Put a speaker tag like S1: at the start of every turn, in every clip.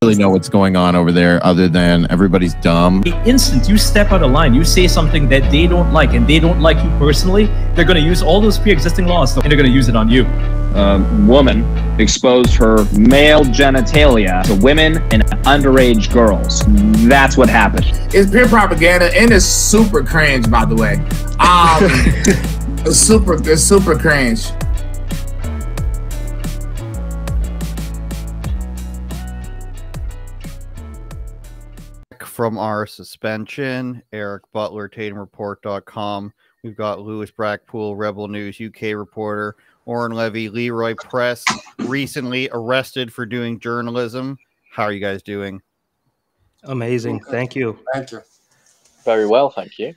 S1: really know what's going on over there other than everybody's dumb.
S2: The instant you step out of line, you say something that they don't like and they don't like you personally, they're going to use all those pre-existing laws and they're going to use it on you.
S3: A woman exposed her male genitalia to women and underage girls. That's what happened.
S4: It's pure propaganda and it's super cringe, by the way. It's super cringe.
S5: From our suspension, Eric Butler, TatumReport.com. We've got Lewis Brackpool, Rebel News UK reporter. Oren Levy, Leeroy Press, recently arrested for doing journalism. How are you guys doing?
S6: Amazing. Thank you.
S7: Thank you.
S8: Very well, thank you.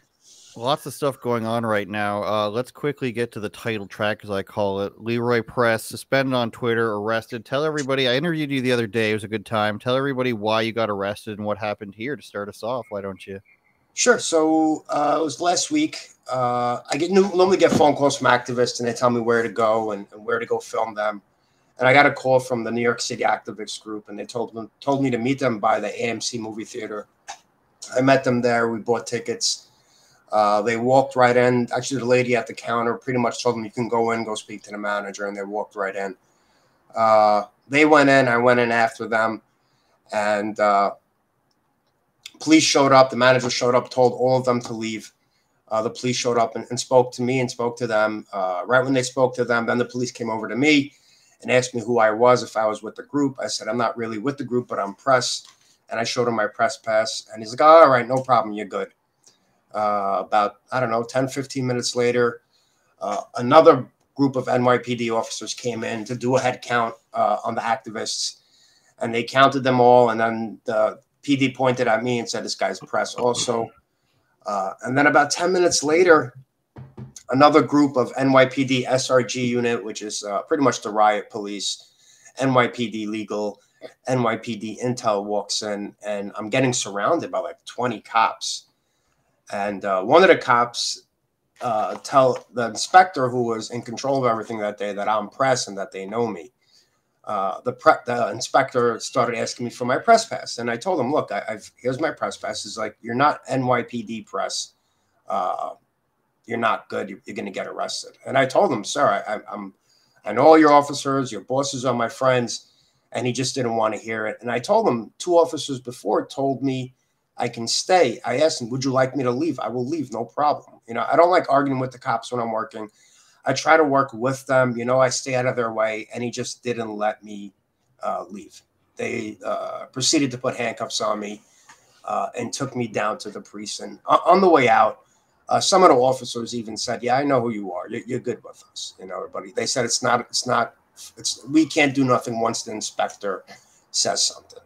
S5: Lots of stuff going on right now. Let's quickly get to the title track, as I call it. Leeroy Press, suspended on Twitter, arrested. Tell everybody, I interviewed you the other day. It was a good time. Tell everybody why you got arrested and what happened here to start us off. Why don't you?
S7: Sure. So it was last week. I normally get phone calls from activists, and they tell me where to go and where to go film them. And I got a call from the New York City activist group, and they told me to meet them by the AMC movie theater. I met them there. We bought tickets. They walked right in. Actually, the lady at the counter pretty much told them, you can go in, go speak to the manager, and they walked right in. They went in. I went in after them, and police showed up. The manager showed up, told all of them to leave. The police showed up and spoke to me and spoke to them. Right when they spoke to them, then the police came over to me and asked me who I was, if I was with the group. I said, I'm not really with the group, but I'm press. And I showed him my press pass. And he's like, all right, no problem. You're good. About, I don't know, 10, 15 minutes later, another group of NYPD officers came in to do a head count on the activists. And they counted them all. And then the PD pointed at me and said, this guy's press also. And then about 10 minutes later, another group of NYPD SRG unit, which is pretty much the riot police, NYPD legal, NYPD intel walks in, and I'm getting surrounded by like 20 cops. And one of the cops tell the inspector who was in control of everything that day that I'm press and that they know me. The inspector started asking me for my press pass, and I told him, "Look, here's my press pass." He's like, "You're not NYPD press. You're not good. You're going to get arrested." And I told him, "Sir, I know all your officers. Your bosses are my friends," and he just didn't want to hear it. And I told him 2 officers before told me I can stay. I asked him, "Would you like me to leave?" "I will leave, no problem." You know, I don't like arguing with the cops when I'm working. I try to work with them. You know, I stay out of their way, and he just didn't let me leave. They proceeded to put handcuffs on me and took me down to the precinct. On the way out, some of the officers even said, "Yeah, I know who you are. You're good with us." You know, everybody. They said we can't do nothing once the inspector says something.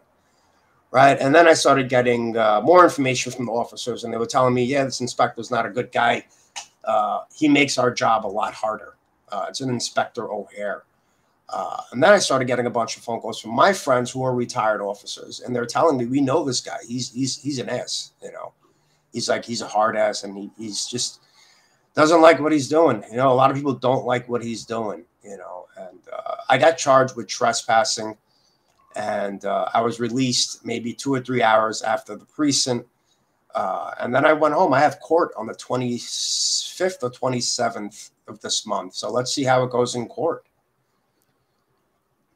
S7: Right. And then I started getting more information from the officers, and they were telling me, "Yeah, this inspector's not a good guy. He makes our job a lot harder." It's an Inspector O'Hare. And then I started getting a bunch of phone calls from my friends who are retired officers, and they're telling me, "We know this guy. He's an ass. You know, he's a hard ass, and he's just doesn't like what he's doing. You know, a lot of people don't like what he's doing. You know." And I got charged with trespassing, and I was released maybe 2 or 3 hours after the precinct. And then I went home. I have court on the 25th or 27th of this month. So let's see how it goes in court.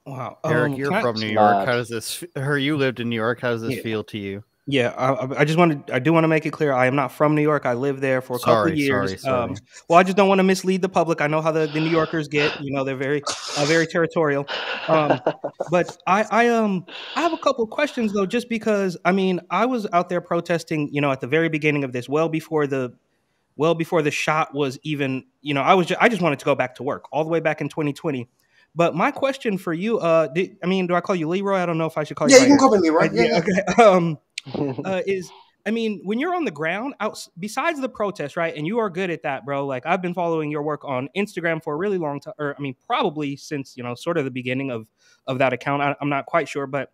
S6: Wow.
S5: Eric, you're from New York. How does this, you lived in New York. How does this feel to you?
S6: Yeah, I do want to make it clear. I am not from New York. I lived there for a couple of years.
S5: Sorry.
S6: Well, I just don't want to mislead the public. I know how the New Yorkers get. You know, they're very territorial. But I have a couple of questions though, just because I mean I was out there protesting. You know, at the very beginning of this, well before the shot was even. You know, I just wanted to go back to work all the way back in 2020. But my question for you, do I call you Leeroy? I don't know if I should call you.
S7: Yeah, you can call me Leeroy. Yeah.
S6: Okay. When you're on the ground besides the protest, right? And you are good at that, bro. Like I've been following your work on Instagram for a really long time, probably since, you know, sort of the beginning of that account. I'm not quite sure, but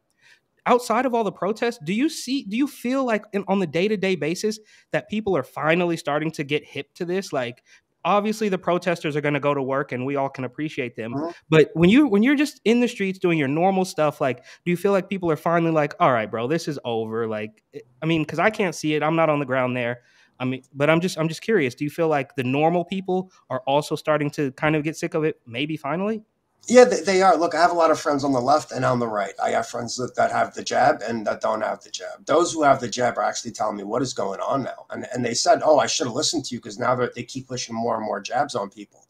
S6: outside of all the protests, do you feel like on the day-to-day basis that people are finally starting to get hip to this? Like, obviously the protesters are going to go to work, and we all can appreciate them.
S7: Mhm.
S6: But when you're just in the streets doing your normal stuff, like, do you feel like people are finally like, all right, bro, this is over? Like, I mean, because I can't see it, I'm not on the ground there. I mean, but I'm just curious. Do you feel like the normal people are also starting to kind of get sick of it? Maybe finally.
S7: Yeah, they are. Look, I have a lot of friends on the left and on the right. I have friends that have the jab and that don't have the jab. Those who have the jab are actually telling me what is going on now. And they said, oh, I should have listened to you, because now they keep pushing more and more jabs on people,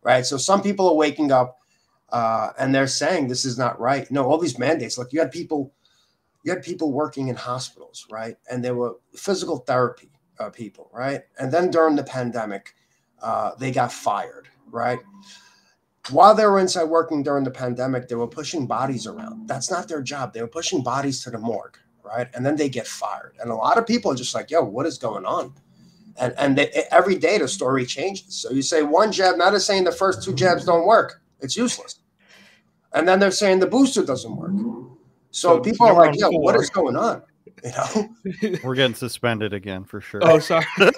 S7: right? So some people are waking up and they're saying this is not right. No, all these mandates. Look, you had people working in hospitals, right? And there were physical therapy people, right? And then during the pandemic, they got fired, right? While they were inside working during the pandemic, they were pushing bodies around. That's not their job. They were pushing bodies to the morgue, right? And then they get fired. And a lot of people are just like, yo, what is going on? And every day the story changes. So you say one jab, now they're saying the first 2 jabs don't work. It's useless. And then they're saying the booster doesn't work. So people are like, yo, what is going on? You know,
S5: We're getting suspended again for sure.
S6: Oh, sorry.
S7: Should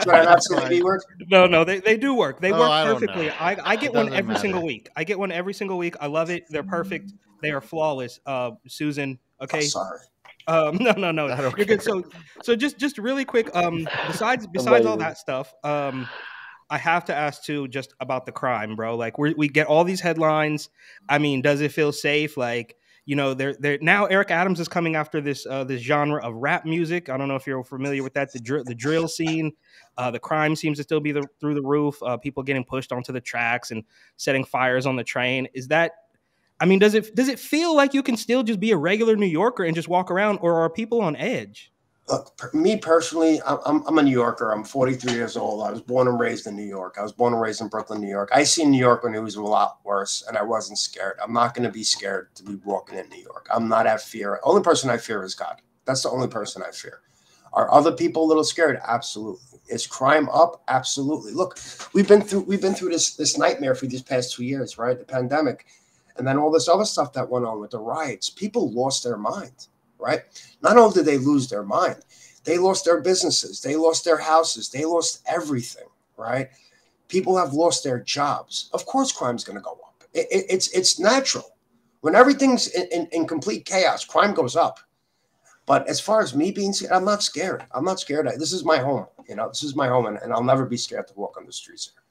S7: I not say the B word?
S6: No, they do work. They work
S5: I don't
S6: perfectly.
S5: know.
S6: I get
S5: It
S6: one
S5: doesn't
S6: every
S5: matter.
S6: single week. I get one every single week. I love it. They're perfect. They are flawless. Susan. Okay.
S7: Oh, sorry.
S6: No.
S5: I don't
S6: You're good. So just really quick. Besides all
S8: Amazing.
S6: that stuff. I have to ask too, just about the crime, bro. Like we get all these headlines. I mean, does it feel safe? Like, you know, they're now Eric Adams is coming after this genre of rap music. I don't know if you're familiar with that. The drill scene, the crime seems to still be through the roof. People getting pushed onto the tracks and setting fires on the train. Is that? I mean, does it feel like you can still just be a regular New Yorker and just walk around, or are people on edge?
S7: Look, me personally, I'm a New Yorker. I'm 43 years old. I was born and raised in New York. I was born and raised in Brooklyn, New York. I seen New York when it was a lot worse, and I wasn't scared. I'm not going to be scared to be walking in New York. I'm not at fear. Only person I fear is God. That's the only person I fear. Are other people a little scared? Absolutely. Is crime up? Absolutely. Look, we've been through this nightmare for these past 2 years, right? The pandemic, and then all this other stuff that went on with the riots. People lost their mind. Right? Not only did they lose their mind, they lost their businesses, they lost their houses, they lost everything, right? People have lost their jobs. Of course, crime's going to go up. It's natural. When everything's in complete chaos, crime goes up. But as far as me being scared, I'm not scared. I'm not scared. This is my home. You know, this is my home, and I'll never be scared to walk on the streets here.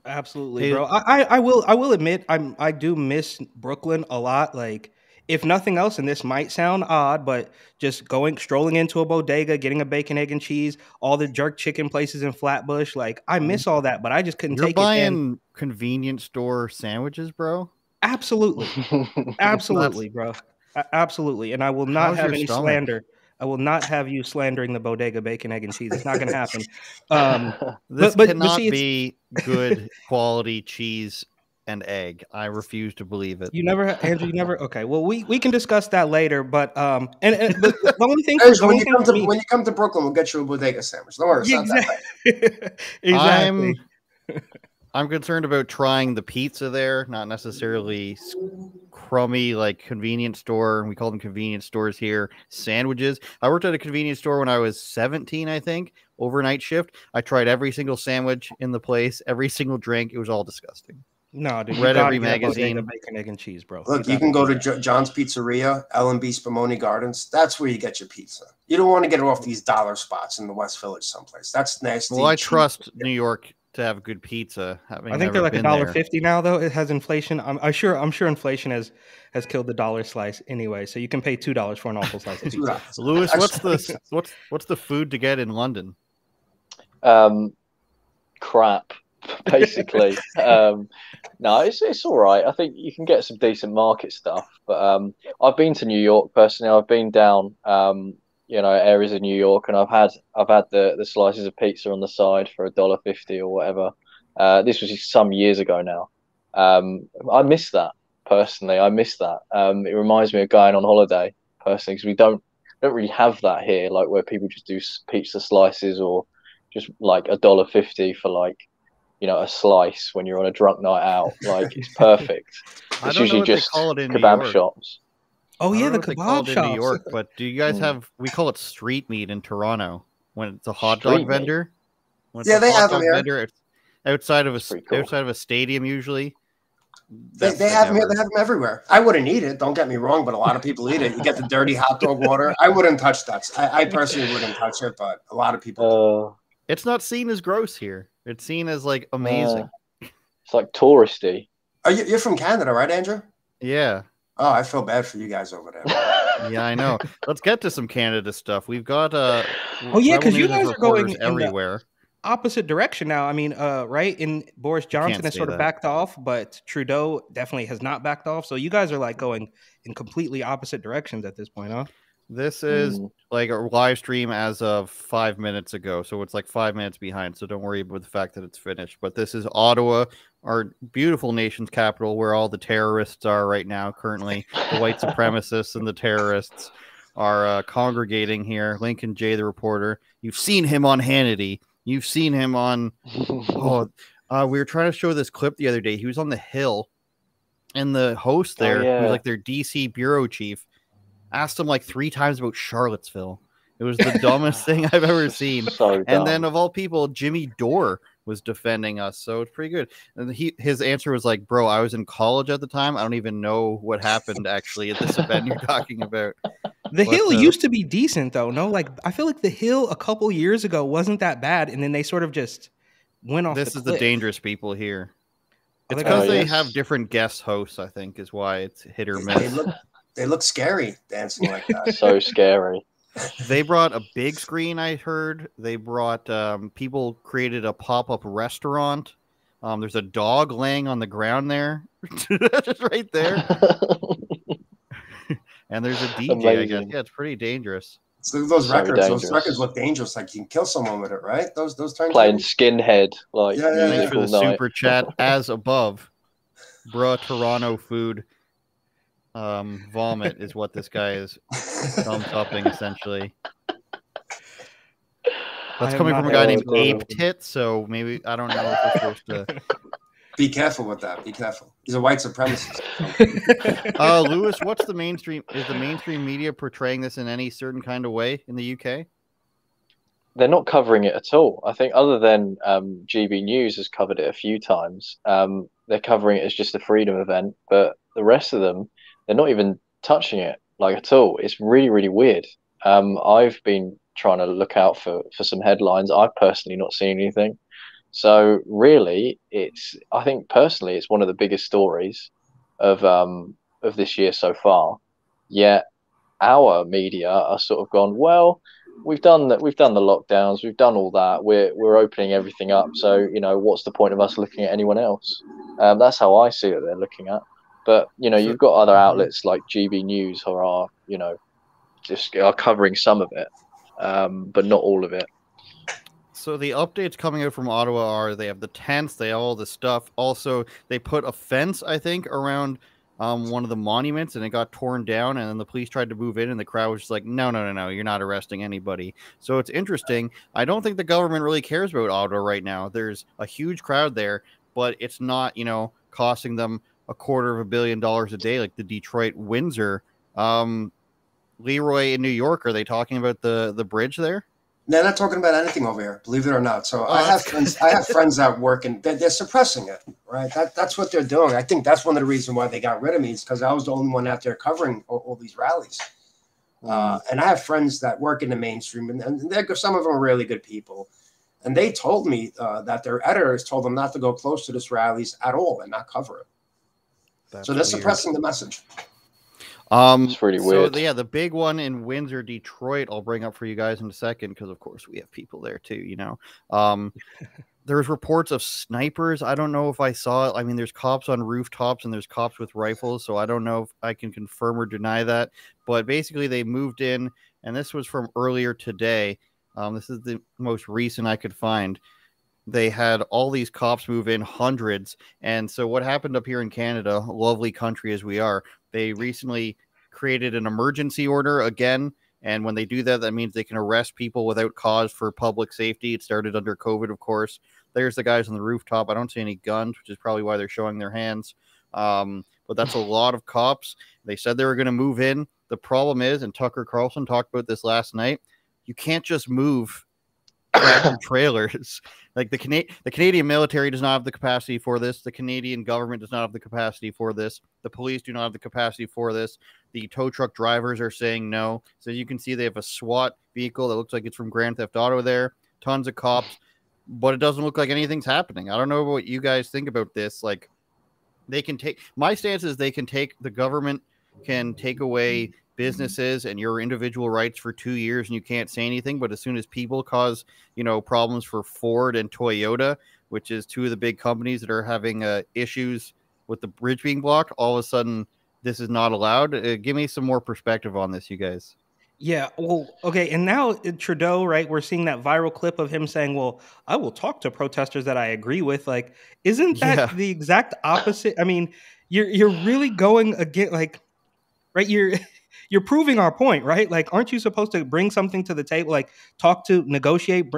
S6: Absolutely, bro. I will admit I do miss Brooklyn a lot. Like, if nothing else, and this might sound odd, but just strolling into a bodega, getting a bacon, egg, and cheese, all the jerk chicken places in Flatbush, like, I miss all that, but I just couldn't take it.
S5: You're buying convenience store sandwiches, bro?
S6: Absolutely. Absolutely, bro. Absolutely. And I will not have any slander. I will not have you slandering the bodega bacon, egg, and cheese. It's not going to happen.
S5: This
S6: but
S5: cannot
S6: see,
S5: be good quality cheese and egg. I refuse to believe it.
S6: You never, Andrew. You never. Okay, well, we can discuss that later. But the only thing,
S7: when you come to Brooklyn, we'll get you a bodega sandwich. Don't worry, it's not that bad.
S6: Exactly.
S5: I'm concerned about trying the pizza there, not necessarily crummy like convenience store. We call them convenience stores here. Sandwiches. I worked at a convenience store when I was 17, I think. Overnight shift. I tried every single sandwich in the place, every single drink. It was all disgusting.
S6: No, dude,
S5: read every magazine.
S6: Bacon, egg, and cheese, bro.
S7: Look, you can go to John's Pizzeria, L&B Spumoni Gardens. That's where you get your pizza. You don't want to get it off these dollar spots in the West Village someplace. That's nasty.
S5: Well, I trust New York to have good pizza.
S6: I think they're like $1.50 now, though. It has inflation. I'm sure inflation has killed the dollar slice anyway. So you can pay $2 for an awful slice of pizza.
S5: Lewis, what's the food to get in London?
S8: Crap, basically. No, it's all right. I think you can get some decent market stuff. But I've been to New York personally. I've been down areas of New York, and I've had the slices of pizza on the side for $1.50 or whatever. This was some years ago now. I miss that personally. I miss that. It reminds me of going on holiday personally, because we don't really have that here, like where people just do pizza slices or just like $1.50 for like, a slice when you're on a drunk night out. Like, it's perfect. It's usually just kebab shops.
S6: Oh yeah, the kebab shops.
S5: In New York, but do you guys have? We call it street meat in Toronto when it's a hot dog vendor. When
S7: Yeah,
S5: it's a
S7: they
S5: hot
S7: have them
S5: dog
S7: here.
S5: vendor, it's outside of
S8: Pretty cool.
S5: a stadium usually.
S7: They
S5: Best
S7: have
S5: thing
S7: them here.
S5: ever.
S7: They have them everywhere. I wouldn't eat it. Don't get me wrong, but a lot of people eat it. You get the dirty hot dog water. I wouldn't touch that. I personally wouldn't touch it, but a lot of people do.
S5: It's not seen as gross here. It's seen as like amazing.
S8: It's like touristy.
S7: You're from Canada, right, Andrew?
S5: Yeah.
S7: Oh, I feel bad for you guys over there.
S5: Yeah, I know. Let's get to some Canada stuff. We've got
S6: Oh yeah, because you guys are going in
S5: everywhere.
S6: the opposite direction now. I mean, right? In Boris Johnson has sort of backed off, but Trudeau definitely has not backed off. So you guys are like going in completely opposite directions at this point, huh?
S5: This is like a live stream as of 5 minutes ago, so it's like 5 minutes behind. So don't worry about the fact that it's finished. But this is Ottawa, our beautiful nation's capital, where all the terrorists are right now. Currently, the white supremacists and the terrorists are congregating here. Lincoln Jay, the reporter, you've seen him on Hannity. You've seen him on. We were trying to show this clip the other day. He was on the Hill, and the host there, who was like their DC bureau chief, asked him like 3 times about Charlottesville. It was the dumbest thing I've ever seen. And then, of all people, Jimmy Dore was defending us, so it's pretty good. And his answer was like, "Bro, I was in college at the time. I don't even know what happened actually at this event you're talking about."
S6: The Hill used to be decent, though. No, like I feel like the Hill a couple years ago wasn't that bad, and then they sort of just went off.
S5: This is the dangerous people here. It's
S6: Oh,
S5: because they have different guest hosts, I think, is why it's hit or miss.
S7: They look scary dancing like that.
S8: So scary.
S5: They brought a big screen, I heard. They brought people created a pop-up restaurant. There's a dog laying on the ground there, just right there. And there's a DJ,
S8: Amazing.
S5: I guess. Yeah, it's pretty dangerous.
S7: So those records look dangerous. Like you can kill someone with it, right? Those turn
S8: playing Skinhead, like
S5: Thanks for the
S8: night.
S5: super chat as above. Bruh, Toronto food. Vomit is what this guy is thumbs upping essentially. That's coming from a guy named Ape Tit, so maybe I don't know if we're supposed to
S7: be careful with that. Be careful. He's a white supremacist.
S5: Lewis, what's the mainstream? Is the mainstream media portraying this in any certain kind of way in the UK?
S8: They're not covering it at all. I think other than GB News has covered it a few times. They're covering it as just a freedom event, but the rest of them, they're not even touching it like at all. It's really, really weird. I've been trying to look out for some headlines. I've personally not seen anything. So really, I think personally, it's one of the biggest stories of this year so far. Yet our media are sort of gone, well, we've done the lockdowns, we've done all that, we're opening everything up. So what's the point of us looking at anyone else? That's how I see it. They're looking at. But you've got other outlets like GB News who are just are covering some of it, but not all of it.
S5: So the updates coming out from Ottawa are they have the tents, they have all the stuff. Also, they put a fence, I think, around one of the monuments, and it got torn down. And then the police tried to move in, and the crowd was just like, "No, you're not arresting anybody." So it's interesting. I don't think the government really cares about Ottawa right now. There's a huge crowd there, but it's not, costing them $250 million a day like the Detroit Windsor. Leroy in New York, are they talking about the bridge there?
S7: They're not talking about anything over here, believe it or not. So I have friends that work, and they're suppressing it, right? That's what they're doing. I think that's one of the reasons why they got rid of me, is because I was the only one out there covering all these rallies. And I have friends that work in the mainstream, and some of them are really good people. And they told me that their editors told them not to go close to this rallies at all and not cover it. So they're suppressing the message.
S8: It's really weird.
S5: So yeah, the big one in Windsor, Detroit, I'll bring up for you guys in a second, because of course we have people there too. There's reports of snipers. I don't know if I saw it. I mean, there's cops on rooftops and there's cops with rifles, so I don't know if I can confirm or deny that. But basically, they moved in, and this was from earlier today. This is the most recent I could find. They had all these cops move in, hundreds. And so what happened up here in Canada, lovely country as we are, they recently created an emergency order again. And when they do that, that means they can arrest people without cause for public safety. It started under COVID, of course. There's the guys on the rooftop. I don't see any guns, which is probably why they're showing their hands. But that's a lot of cops. They said they were going to move in. The problem is, and Tucker Carlson talked about this last night, you can't just move tractor trailers. Like the Canadian military does not have the capacity for this. The Canadian government does not have the capacity for this. The police do not have the capacity for this. The tow truck drivers are saying no. So you can see they have a SWAT vehicle that looks like it's from Grand Theft Auto there. Tons of cops, but it doesn't look like anything's happening. I don't know what you guys think about this. Like, they can take, my stance is they can take, the government can take away businesses and your individual rights for 2 years and you can't say anything. But as soon as people cause, problems for Ford and Toyota, which is two of the big companies that are having issues with the bridge being blocked, all of a sudden this is not allowed. Give me some more perspective on this, you guys.
S6: Yeah, well, okay, and now Trudeau, right? We're seeing that viral clip of him saying, "Well, I will talk to protesters that I agree with." Like, isn't that the exact opposite? I mean, you're really going against, like, right? You're proving our point, right? Like, aren't you supposed to bring something to the table, like talk to, negotiate,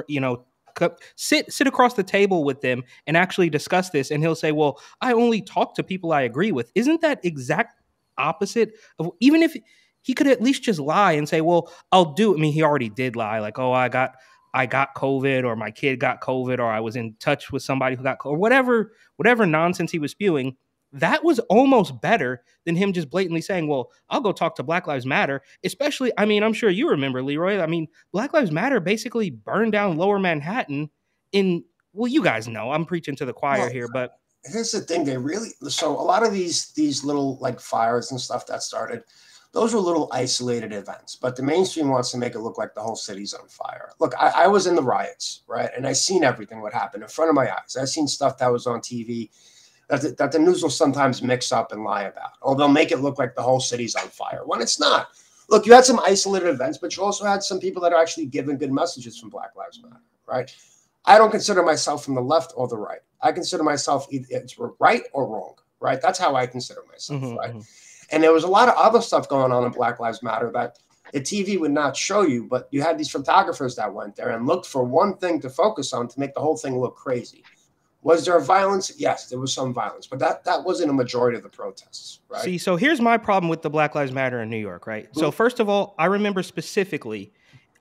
S6: sit across the table with them and actually discuss this? And he'll say, "Well, I only talk to people I agree with." Isn't that exact opposite of, even if he could at least just lie and say, "Well, I'll do." I mean, he already did lie, like, "Oh, I got COVID, or my kid got COVID, or I was in touch with somebody who got COVID," or whatever nonsense he was spewing. That was almost better than him just blatantly saying, "Well, I'll go talk to Black Lives Matter." Especially, I mean, I'm sure you remember, Leroy. I mean, Black Lives Matter basically burned down Lower Manhattan well, you guys know, I'm preaching to the choir here, but
S7: here's the thing. So a lot of these little, like, fires and stuff that started, those were little isolated events, but the mainstream wants to make it look like the whole city's on fire. Look, I was in the riots, right? And I seen everything what happened in front of my eyes. I seen stuff that was on TV that the news will sometimes mix up and lie about, or they'll make it look like the whole city's on fire when it's not. Look, you had some isolated events, but you also had some people that are actually giving good messages from Black Lives Matter, right? I don't consider myself from the left or the right. I consider myself either it's right or wrong, right? That's how I consider myself, right? And there was a lot of other stuff going on in Black Lives Matter that the TV would not show you, but you had these photographers that went there and looked for one thing to focus on to make the whole thing look crazy. Was there violence? Yes, there was some violence, but that wasn't a majority of the protests, right?
S6: See, so here's my problem with the Black Lives Matter in New York, right? So first of all, I remember specifically,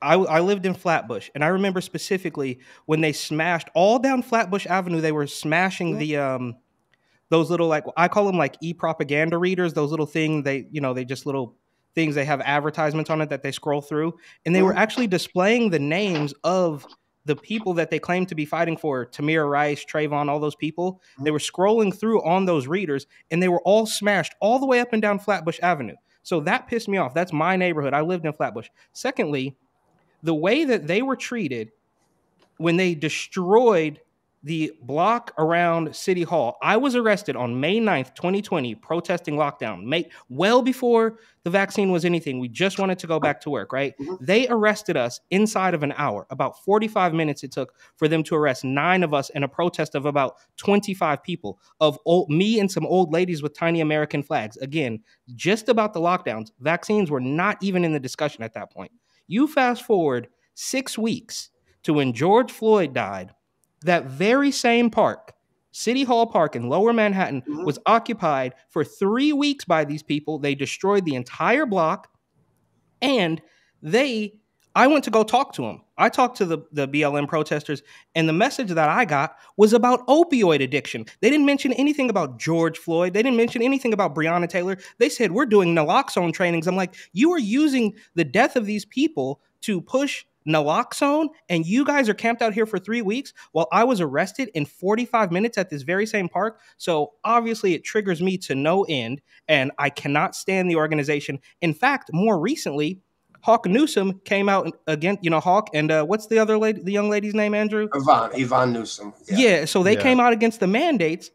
S6: I lived in Flatbush, and I remember specifically when they smashed all down Flatbush Avenue, they were smashing the those little, like, I call them like e-propaganda readers, those little things, they just little things, they have advertisements on it that they scroll through. And they were actually displaying the names of the people that they claimed to be fighting for, Tamir Rice, Trayvon, all those people. They were scrolling through on those readers, and they were all smashed all the way up and down Flatbush Avenue. So that pissed me off. That's my neighborhood. I lived in Flatbush. Secondly, the way that they were treated when they destroyed the block around City Hall. I was arrested on May 9th, 2020, protesting lockdown, well before the vaccine was anything. We just wanted to go back to work, right? They arrested us inside of an hour. About 45 minutes it took for them to arrest 9 of us in a protest of about 25 people, me and some old ladies with tiny American flags. Again, just about the lockdowns. Vaccines were not even in the discussion at that point. You fast forward 6 weeks to when George Floyd died. That very same park, City Hall Park in Lower Manhattan, was occupied for 3 weeks by these people. They destroyed the entire block, and I went to go talk to them. I talked to the BLM protesters, and the message that I got was about opioid addiction. They didn't mention anything about George Floyd. They didn't mention anything about Breonna Taylor. They said, "We're doing naloxone trainings." I'm like, you are using the death of these people to push naloxone, and you guys are camped out here for 3 weeks while I was arrested in 45 minutes at this very same park. So obviously it triggers me to no end, and I cannot stand the organization. In fact, more recently, Hawk Newsom came out again, Hawk, and what's the other lady, the young lady's name, Andrew?
S7: Yvonne Newsom.
S6: Yeah, so they came out against the mandates,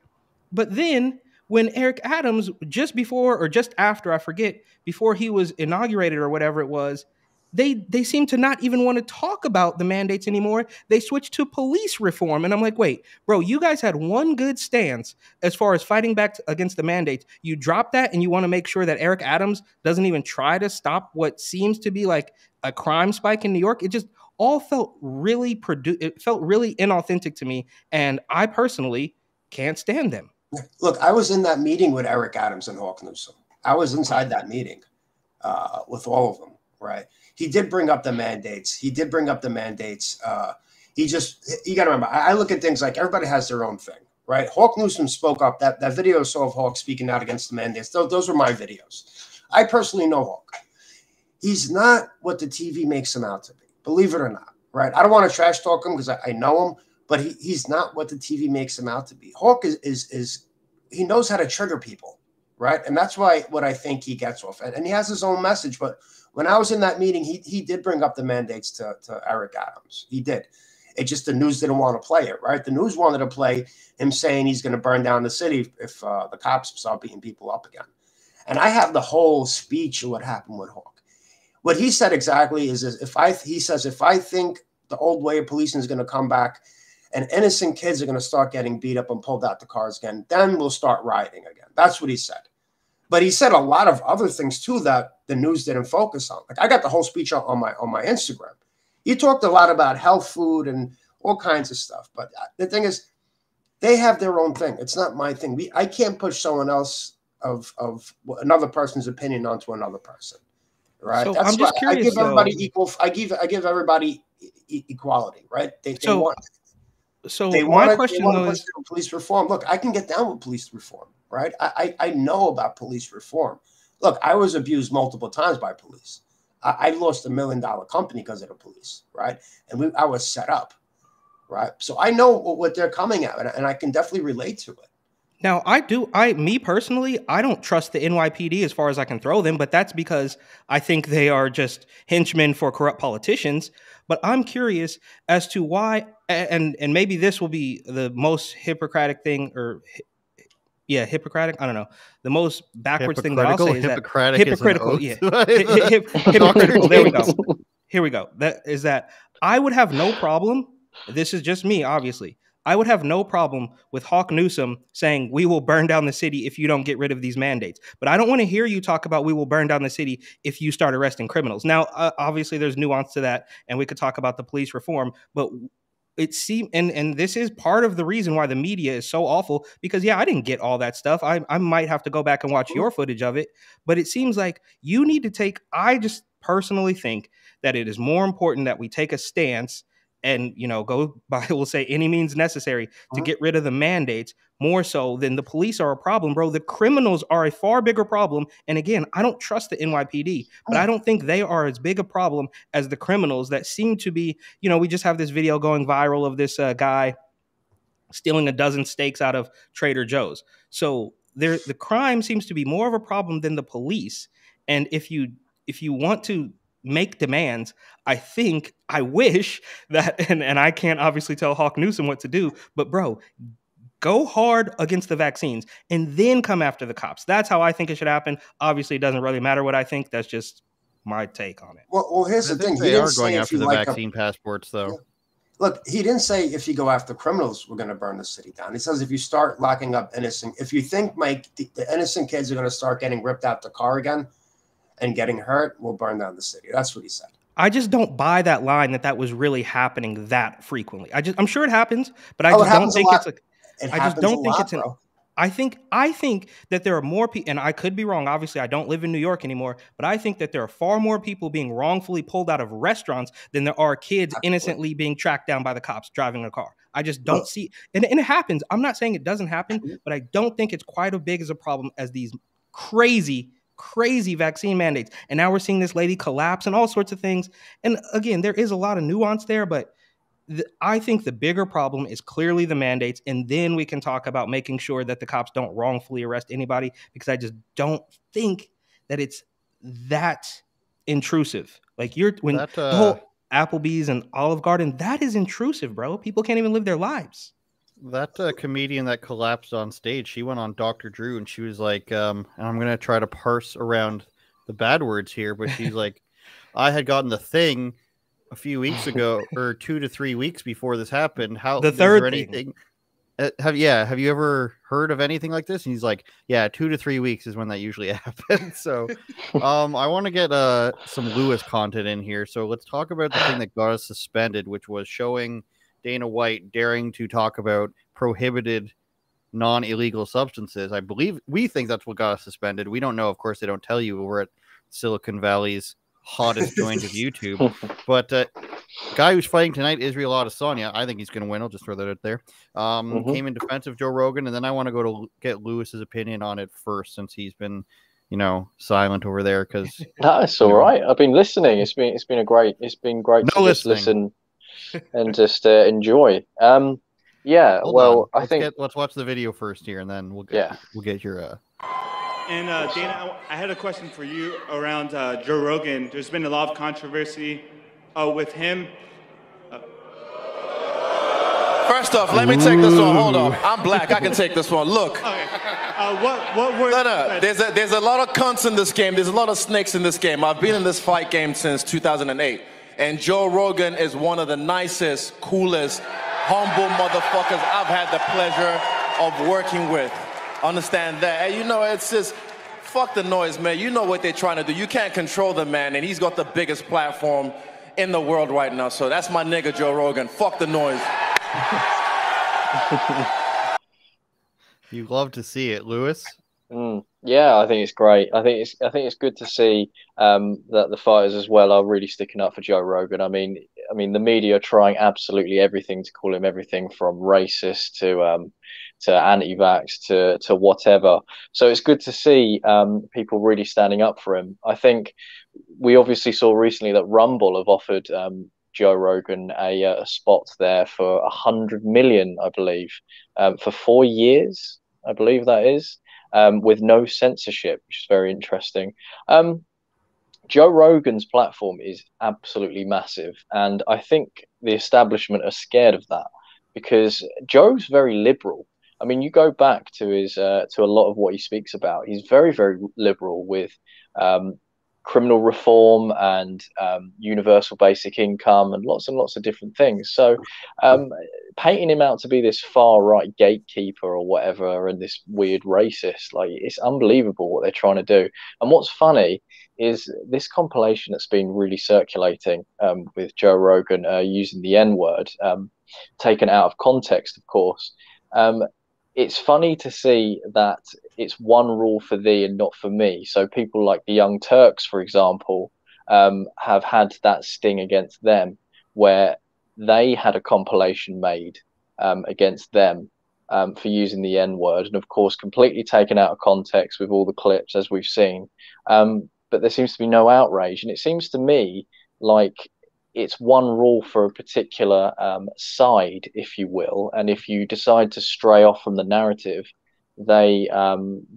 S6: but then when Eric Adams, just before or just after, I forget, before he was inaugurated or whatever it was, they seem to not even want to talk about the mandates anymore. They switched to police reform. And I'm like, wait, bro, you guys had one good stance as far as fighting back against the mandates. You dropped that, and you want to make sure that Eric Adams doesn't even try to stop what seems to be like a crime spike in New York. It just all felt really it felt really inauthentic to me. And I personally can't stand them.
S7: Look, I was in that meeting with Eric Adams and Hawk Newsom. I was inside that meeting with all of them, right? He did bring up the mandates. you got to remember, I look at things like everybody has their own thing, right? Hawk Newsom spoke up. That video I saw of Hawk speaking out against the mandates, those were my videos. I personally know Hawk. He's not what the TV makes him out to be, believe it or not, right? I don't want to trash talk him because I know him, but he's not what the TV makes him out to be. Hawk is he knows how to trigger people, right? And that's what I think he gets off. And he has his own message, but when I was in that meeting, he did bring up the mandates to Eric Adams. He did. It just the news didn't want to play it, right? The news wanted to play him saying he's going to burn down the city if the cops start beating people up again. And I have the whole speech of what happened with Hawk. What he said exactly is if I think the old way of policing is going to come back and innocent kids are going to start getting beat up and pulled out the cars again, then we'll start rioting again. That's what he said. But he said a lot of other things too that the news didn't focus on. Like I got the whole speech on my Instagram. He talked a lot about health food and all kinds of stuff. But the thing is, they have their own thing. It's not my thing. I can't push someone else of another person's opinion onto another person, right?
S6: So
S7: That's
S6: I'm just
S7: why
S6: curious.
S7: I give everybody equal. I give everybody equality, right? They want.
S6: So
S7: they
S6: my
S7: want
S6: question
S7: to
S6: though
S7: push
S6: is,
S7: police reform. Look, I can get down with police reform, right? I know about police reform. Look, I was abused multiple times by police. I lost $1 million company because of the police, right? And I was set up, right? So I know what they're coming at, and I can definitely relate to it.
S6: now me personally, I don't trust the NYPD as far as I can throw them, but that's because I think they are just henchmen for corrupt politicians. But I'm curious as to why, and maybe this will be the most Hippocratic thing, or Hippocratic. I don't know. The most backwards thing that I'll say is
S5: Hippocratic
S6: that hypocritical.
S5: is
S6: Yeah,
S5: an oath.
S6: hypocritical. There we go. Here we go. That I would have no problem. This is just me, obviously. I would have no problem with Hawk Newsom saying we will burn down the city if you don't get rid of these mandates. But I don't want to hear you talk about we will burn down the city if you start arresting criminals. Now, obviously, there's nuance to that, and we could talk about the police reform. But it seems, and this is part of the reason why the media is so awful, because I didn't get all that stuff. I might have to go back and watch your footage of it. But it seems like you need to take. I just personally think that it is more important that we take a stance and go by, we'll say, any means necessary to get rid of the mandates, more so than the police are a problem, bro. The criminals are a far bigger problem. And again, I don't trust the NYPD, but I don't think they are as big a problem as the criminals that seem to be. We just have this video going viral of this guy stealing a dozen steaks out of Trader Joe's. So the crime seems to be more of a problem than the police. And if you want to make demands, I wish that, and I can't obviously tell Hawk Newsom what to do, but bro, go hard against the vaccines and then come after the cops. That's how I think it should happen. Obviously, it doesn't really matter what I think. That's just my take on it.
S7: Well, here's the thing.
S5: They are going after the vaccine passports, though.
S7: Yeah. Look, he didn't say if you go after criminals, we're going to burn the city down. He says if you start locking up innocent, if you think, Mike, the innocent kids are going to start getting ripped out the car again and getting hurt, we'll burn down the city. That's what he said.
S6: I just don't buy that line that was really happening that frequently. I'm sure it happens, but I just don't think it's like. I just don't think it's an. I think that there are more people, and I could be wrong. Obviously, I don't live in New York anymore, but I think that there are far more people being wrongfully pulled out of restaurants than there are kids innocently being tracked down by the cops driving a car. I just don't see, and it happens. I'm not saying it doesn't happen, but I don't think it's quite as big as a problem as these crazy vaccine mandates. And now we're seeing this lady collapse and all sorts of things. And again, there is a lot of nuance there, but I think the bigger problem is clearly the mandates. And then we can talk about making sure that the cops don't wrongfully arrest anybody, because I just don't think that it's that intrusive. Like the whole Applebee's and Olive Garden, that is intrusive, bro. People can't even live their lives.
S5: That comedian that collapsed on stage, she went on Dr. Drew and she was like, and I'm going to try to parse around the bad words here, but she's like, I had gotten the thing a few weeks ago, or 2 to 3 weeks before this happened. How
S6: the third
S5: anything? Have you ever heard of anything like this? And he's like, yeah, 2 to 3 weeks is when that usually happens. So I want to get some Lewis content in here. So let's talk about the thing that got us suspended, which was showing Dana White daring to talk about prohibited non-illegal substances. We think that's what got us suspended. We don't know. Of course, they don't tell you. We're at Silicon Valley's hottest joint of YouTube. But guy who's fighting tonight, Israel Adesanya, I think he's going to win. I'll just throw that out there. Came in defense of Joe Rogan, and then I want to go to get Lewis's opinion on it first, since he's been, silent over there. Because
S8: that's all right. I've been listening. It's been great to just listen and just enjoy. Yeah. I think
S5: let's watch the video first here, and then we'll get your.
S9: And Dana, I had a question for you around Joe Rogan. There's been a lot of controversy with him.
S10: First off, let me take this one. Hold on, I'm black. I can take this one. Look.
S9: Okay. What were?
S10: No. There's a lot of cunts in this game. There's a lot of snakes in this game. I've been in this fight game since 2008, and Joe Rogan is one of the nicest, coolest, humble motherfuckers I've had the pleasure of working with. Understand that. And it's just, fuck the noise, man. You know what they're trying to do. You can't control the man, and he's got the biggest platform in the world right now. So that's my nigga, Joe Rogan. Fuck the noise.
S5: You love to see it, Lewis.
S8: Yeah, I think it's great. I think it's good to see that the fighters as well are really sticking up for Joe Rogan. I mean, the media are trying absolutely everything to call him everything from racist to anti-vax to whatever. So it's good to see people really standing up for him. I think we obviously saw recently that Rumble have offered Joe Rogan a spot there for 100 million, I believe, for 4 years. I believe that is. With no censorship, which is very interesting. Joe Rogan's platform is absolutely massive, and I think the establishment are scared of that because Joe's very liberal. I mean, you go back to his to a lot of what he speaks about. He's very, very liberal with criminal reform and universal basic income and lots of different things. So painting him out to be this far right gatekeeper or whatever and this weird racist, like, it's unbelievable what they're trying to do. And what's funny is this compilation that's been really circulating with Joe Rogan using the N-word, taken out of context, of course. It's funny to see that it's one rule for thee and not for me. So people like the Young Turks, for example, have had that sting against them, where they had a compilation made against them for using the N-word, and of course completely taken out of context with all the clips, as we've seen. But there seems to be no outrage, and it seems to me like it's one rule for a particular side, if you will, and if you decide to stray off from the narrative, they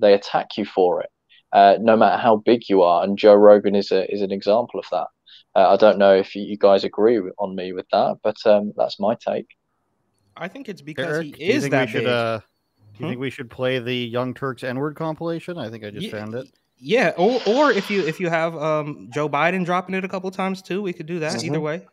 S8: attack you for it, no matter how big you are. And Joe Rogan is an example of that. I don't know if you guys agree on me with that, but that's my take.
S6: I think it's because
S5: Eric,
S6: he is that big.
S5: Do you think we should play the Young Turks N-word compilation? I think I just found it.
S6: Yeah, or if you have Joe Biden dropping it a couple times too, we could do that. Either way,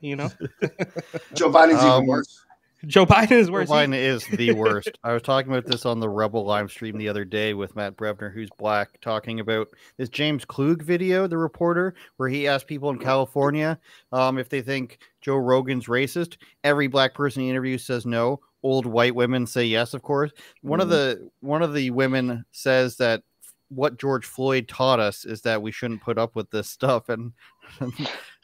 S7: Joe Biden's even worse.
S6: Joe Biden is worse.
S5: Joe Biden is the worst. I was talking about this on the Rebel live stream the other day with Matt Brevner, who's black, talking about this James Klug video, the reporter, where he asked people in California if they think Joe Rogan's racist. Every black person he interviews says no. Old white women say yes, of course. One of the women says that what George Floyd taught us is that we shouldn't put up with this stuff, and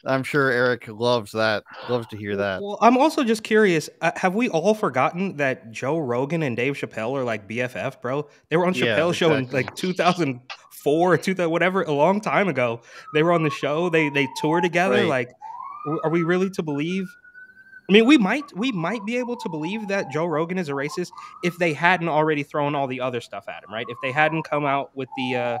S5: I'm sure Eric loves that. Loves to hear that.
S6: Well, I'm also just curious. Have we all forgotten that Joe Rogan and Dave Chappelle are like BFF, bro? They were on Chappelle's show in like 2004, 2000, whatever, a long time ago. They were on the show. They toured together. Right. Like, are we really to believe? I mean, we might be able to believe that Joe Rogan is a racist if they hadn't already thrown all the other stuff at him, right? If they hadn't come out with the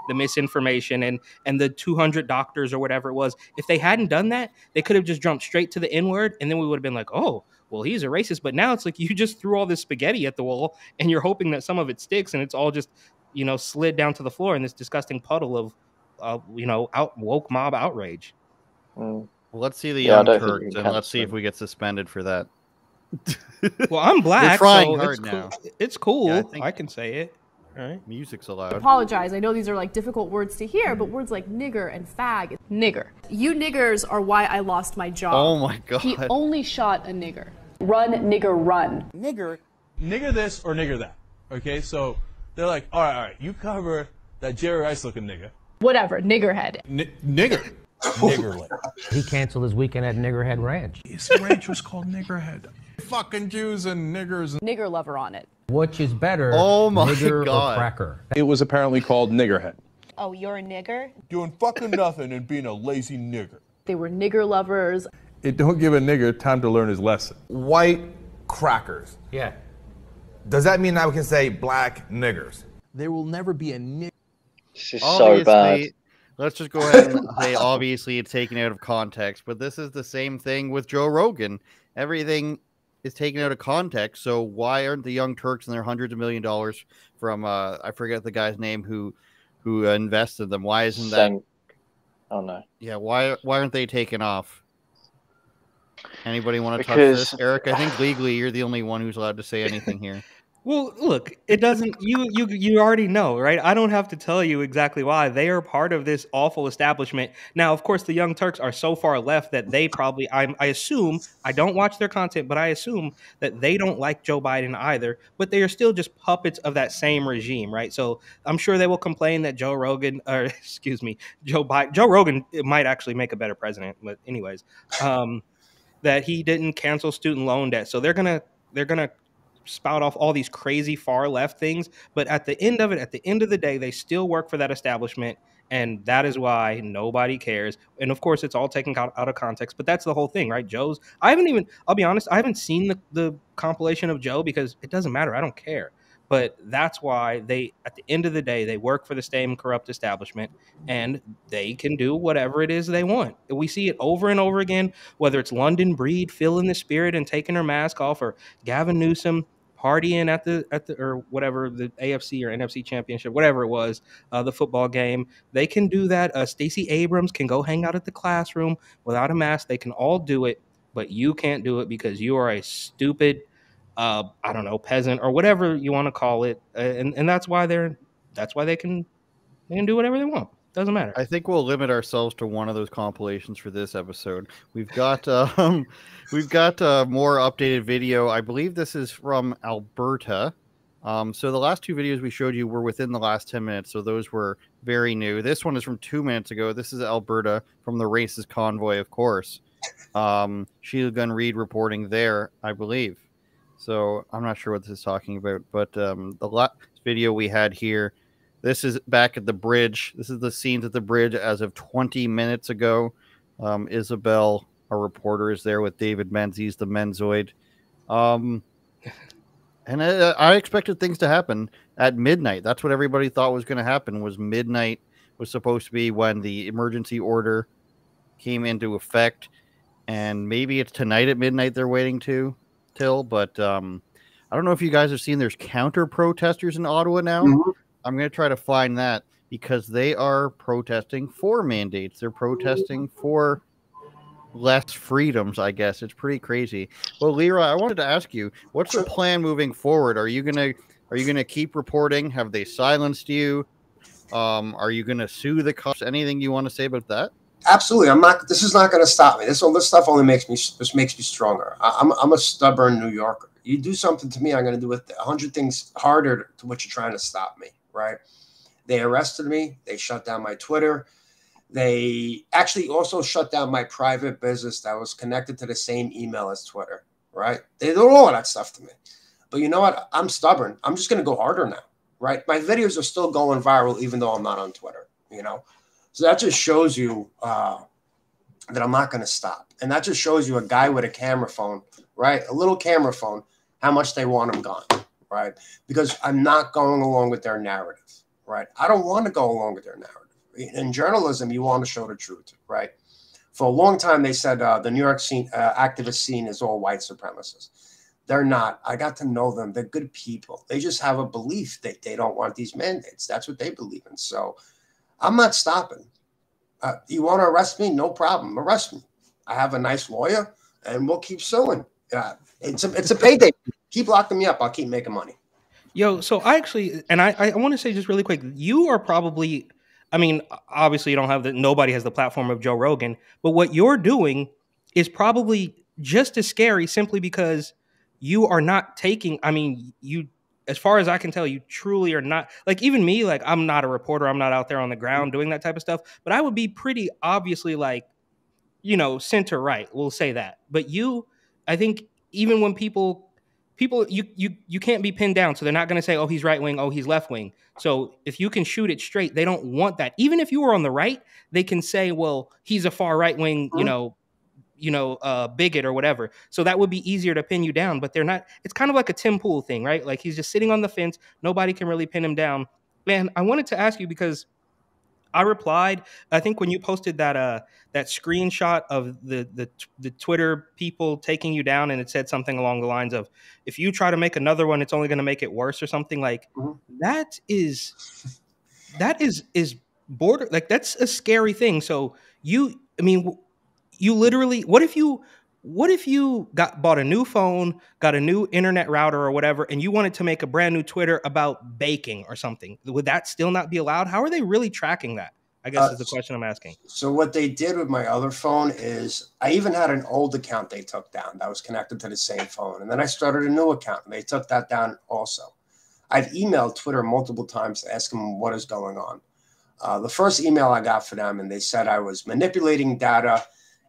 S6: misinformation and the 200 doctors or whatever it was. If they hadn't done that, they could have just jumped straight to the N-word, and then we would have been like, oh, well, he's a racist. But now it's like you just threw all this spaghetti at the wall, and you're hoping that some of it sticks, and it's all just, slid down to the floor in this disgusting puddle of, woke mob outrage.
S5: Well, let's see the Young Turks, and let's see if we get suspended for that.
S6: Well, I'm black,
S5: We're trying
S6: so
S5: hard now.
S6: It's cool.
S5: Yeah,
S6: I can say it. All right.
S5: Music's allowed.
S11: Apologize. I know these are like difficult words to hear, but words like nigger and fag. Nigger. You niggers are why I lost my job.
S5: Oh my God.
S11: He only shot a nigger. Run, nigger, run.
S12: Nigger this or nigger that. Okay, so they're like, all right, you cover that Jerry Rice looking nigger.
S11: Whatever, niggerhead.
S12: Nigger. Niggerly.
S13: He canceled his weekend at Niggerhead Ranch.
S12: His ranch was called Niggerhead. Fucking Jews and niggers.
S11: Nigger lover on it.
S13: Which is better,
S5: Oh my
S13: nigger
S5: God.
S13: or cracker?
S12: It was apparently called Niggerhead.
S14: Oh, you're a nigger?
S12: Doing fucking nothing and being a lazy nigger.
S11: They were nigger lovers.
S12: It don't give a nigger time to learn his lesson.
S15: White crackers.
S13: Yeah.
S15: Does that mean now we can say black niggers?
S12: There will never be a nigger.
S8: This is so bad.
S5: Let's just go ahead and say obviously it's taken out of context, but this is the same thing with Joe Rogan. Everything is taken out of context. So why aren't the Young Turks and their hundreds of $1 million from I forget the guy's name who invested them? Why isn't that?
S8: Oh no.
S5: Yeah, why aren't they taken off? Anybody want to touch
S8: Because-
S5: this, Eric? I think legally you're the only one who's allowed to say anything here.
S6: Well, look, it doesn't. You already know, right? I don't have to tell you exactly why. They are part of this awful establishment. Now, of course, the Young Turks are so far left that they probably. I assume I don't watch their content, but I assume that they don't like Joe Biden either. But they are still just puppets of that same regime, right? So I'm sure they will complain that Joe Rogan, or excuse me, Joe Rogan might actually make a better president. But anyways, that he didn't cancel student loan debt, so they're gonna spout off all these crazy far left things, but at the end of the day, they still work for that establishment, and that is why nobody cares. And of course, it's all taken out of context, but that's the whole thing, right? I'll be honest, I haven't seen the compilation of Joe because it doesn't matter. I don't care. But that's why they, at the end of the day, they work for the same corrupt establishment, and they can do whatever it is they want. We see it over and over again, whether it's London Breed feeling the spirit and taking her mask off, or Gavin Newsom partying at the or whatever, the AFC or NFC championship, whatever it was, the football game. They can do that. Stacey Abrams can go hang out at the classroom without a mask. They can all do it, but you can't do it because you are a stupid, I don't know, peasant or whatever you want to call it, and that's why they can do whatever they want. Doesn't matter.
S5: I think we'll limit ourselves to one of those compilations for this episode. We've got more updated video. I believe this is from Alberta. So the last two videos we showed you were within the last 10 minutes, so those were very new. This one is from 2 minutes ago. This is Alberta from the racist convoy, of course. Sheila Gunn Reid reporting there, I believe. So I'm not sure what this is talking about, but the last video we had here, this is back at the bridge. This is the scenes at the bridge as of 20 minutes ago. Isabel, our reporter, is there with David Menzies, the Menzoid. And I expected things to happen at midnight. That's what everybody thought was going to happen, was midnight was supposed to be when the emergency order came into effect. And maybe it's tonight at midnight they're waiting till. But I don't know if you guys have seen there's counter-protesters in Ottawa now. Mm-hmm. I'm going to try to find that because they are protesting for mandates. They're protesting for less freedoms, I guess. It's pretty crazy. Well, Leeroy, I wanted to ask you, what's the plan moving forward? Are you gonna keep reporting? Have they silenced you? Are you gonna sue the cops? Anything you want to say about that?
S7: Absolutely. I'm not. This is not going to stop me. This stuff only makes me stronger. I'm a stubborn New Yorker. You do something to me, I'm going to do 100 things harder to what you're trying to stop me. Right? They arrested me. They shut down my Twitter. They actually also shut down my private business that was connected to the same email as Twitter. Right? They do all of that stuff to me. But you know what? I'm stubborn. I'm just going to go harder now. Right? My videos are still going viral, even though I'm not on Twitter. You know. So that just shows you that I'm not going to stop. And that just shows you a guy with a camera phone, right? A little camera phone, how much they want him gone, right? Because I'm not going along with their narrative, right? I don't want to go along with their narrative. In journalism, you want to show the truth, right? For a long time, they said the New York scene, activist scene is all white supremacists. They're not. I got to know them. They're good people. They just have a belief that they don't want these mandates. That's what they believe in. So I'm not stopping. You want to arrest me? No problem. Arrest me. I have a nice lawyer, and we'll keep suing. It's a payday. Keep locking me up. I'll keep making money.
S6: Yo, so I actually, and I want to say just really quick, you are probably, I mean, obviously you don't have nobody has the platform of Joe Rogan, but what you're doing is probably just as scary simply because you are not taking, I mean, as far as I can tell, you truly are not, like, even me, like, I'm not a reporter. I'm not out there on the ground doing that type of stuff, but I would be pretty obviously like, center right. We'll say that. But I think even when people, you can't be pinned down. So they're not going to say, oh, he's right wing. Oh, he's left wing. So if you can shoot it straight, they don't want that. Even if you were on the right, they can say, well, he's a far right wing, bigot or whatever. So that would be easier to pin you down, but they're not. It's kind of like a Tim Pool thing, right? Like he's just sitting on the fence. Nobody can really pin him down. Man, I wanted to ask you because I replied, I think when you posted that screenshot of the Twitter people taking you down, and it said something along the lines of, if you try to make another one, it's only going to make it worse or something. Like that is border, like that's a scary thing. So you literally, what if you bought a new phone, got a new internet router or whatever, and you wanted to make a brand new Twitter about baking or something? Would that still not be allowed? How are they really tracking that? I guess is the question I'm asking.
S7: So what they did with my other phone is I even had an old account they took down that was connected to the same phone. And then I started a new account and they took that down also. I've emailed Twitter multiple times to ask them what is going on. The first email I got for them, and they said I was manipulating data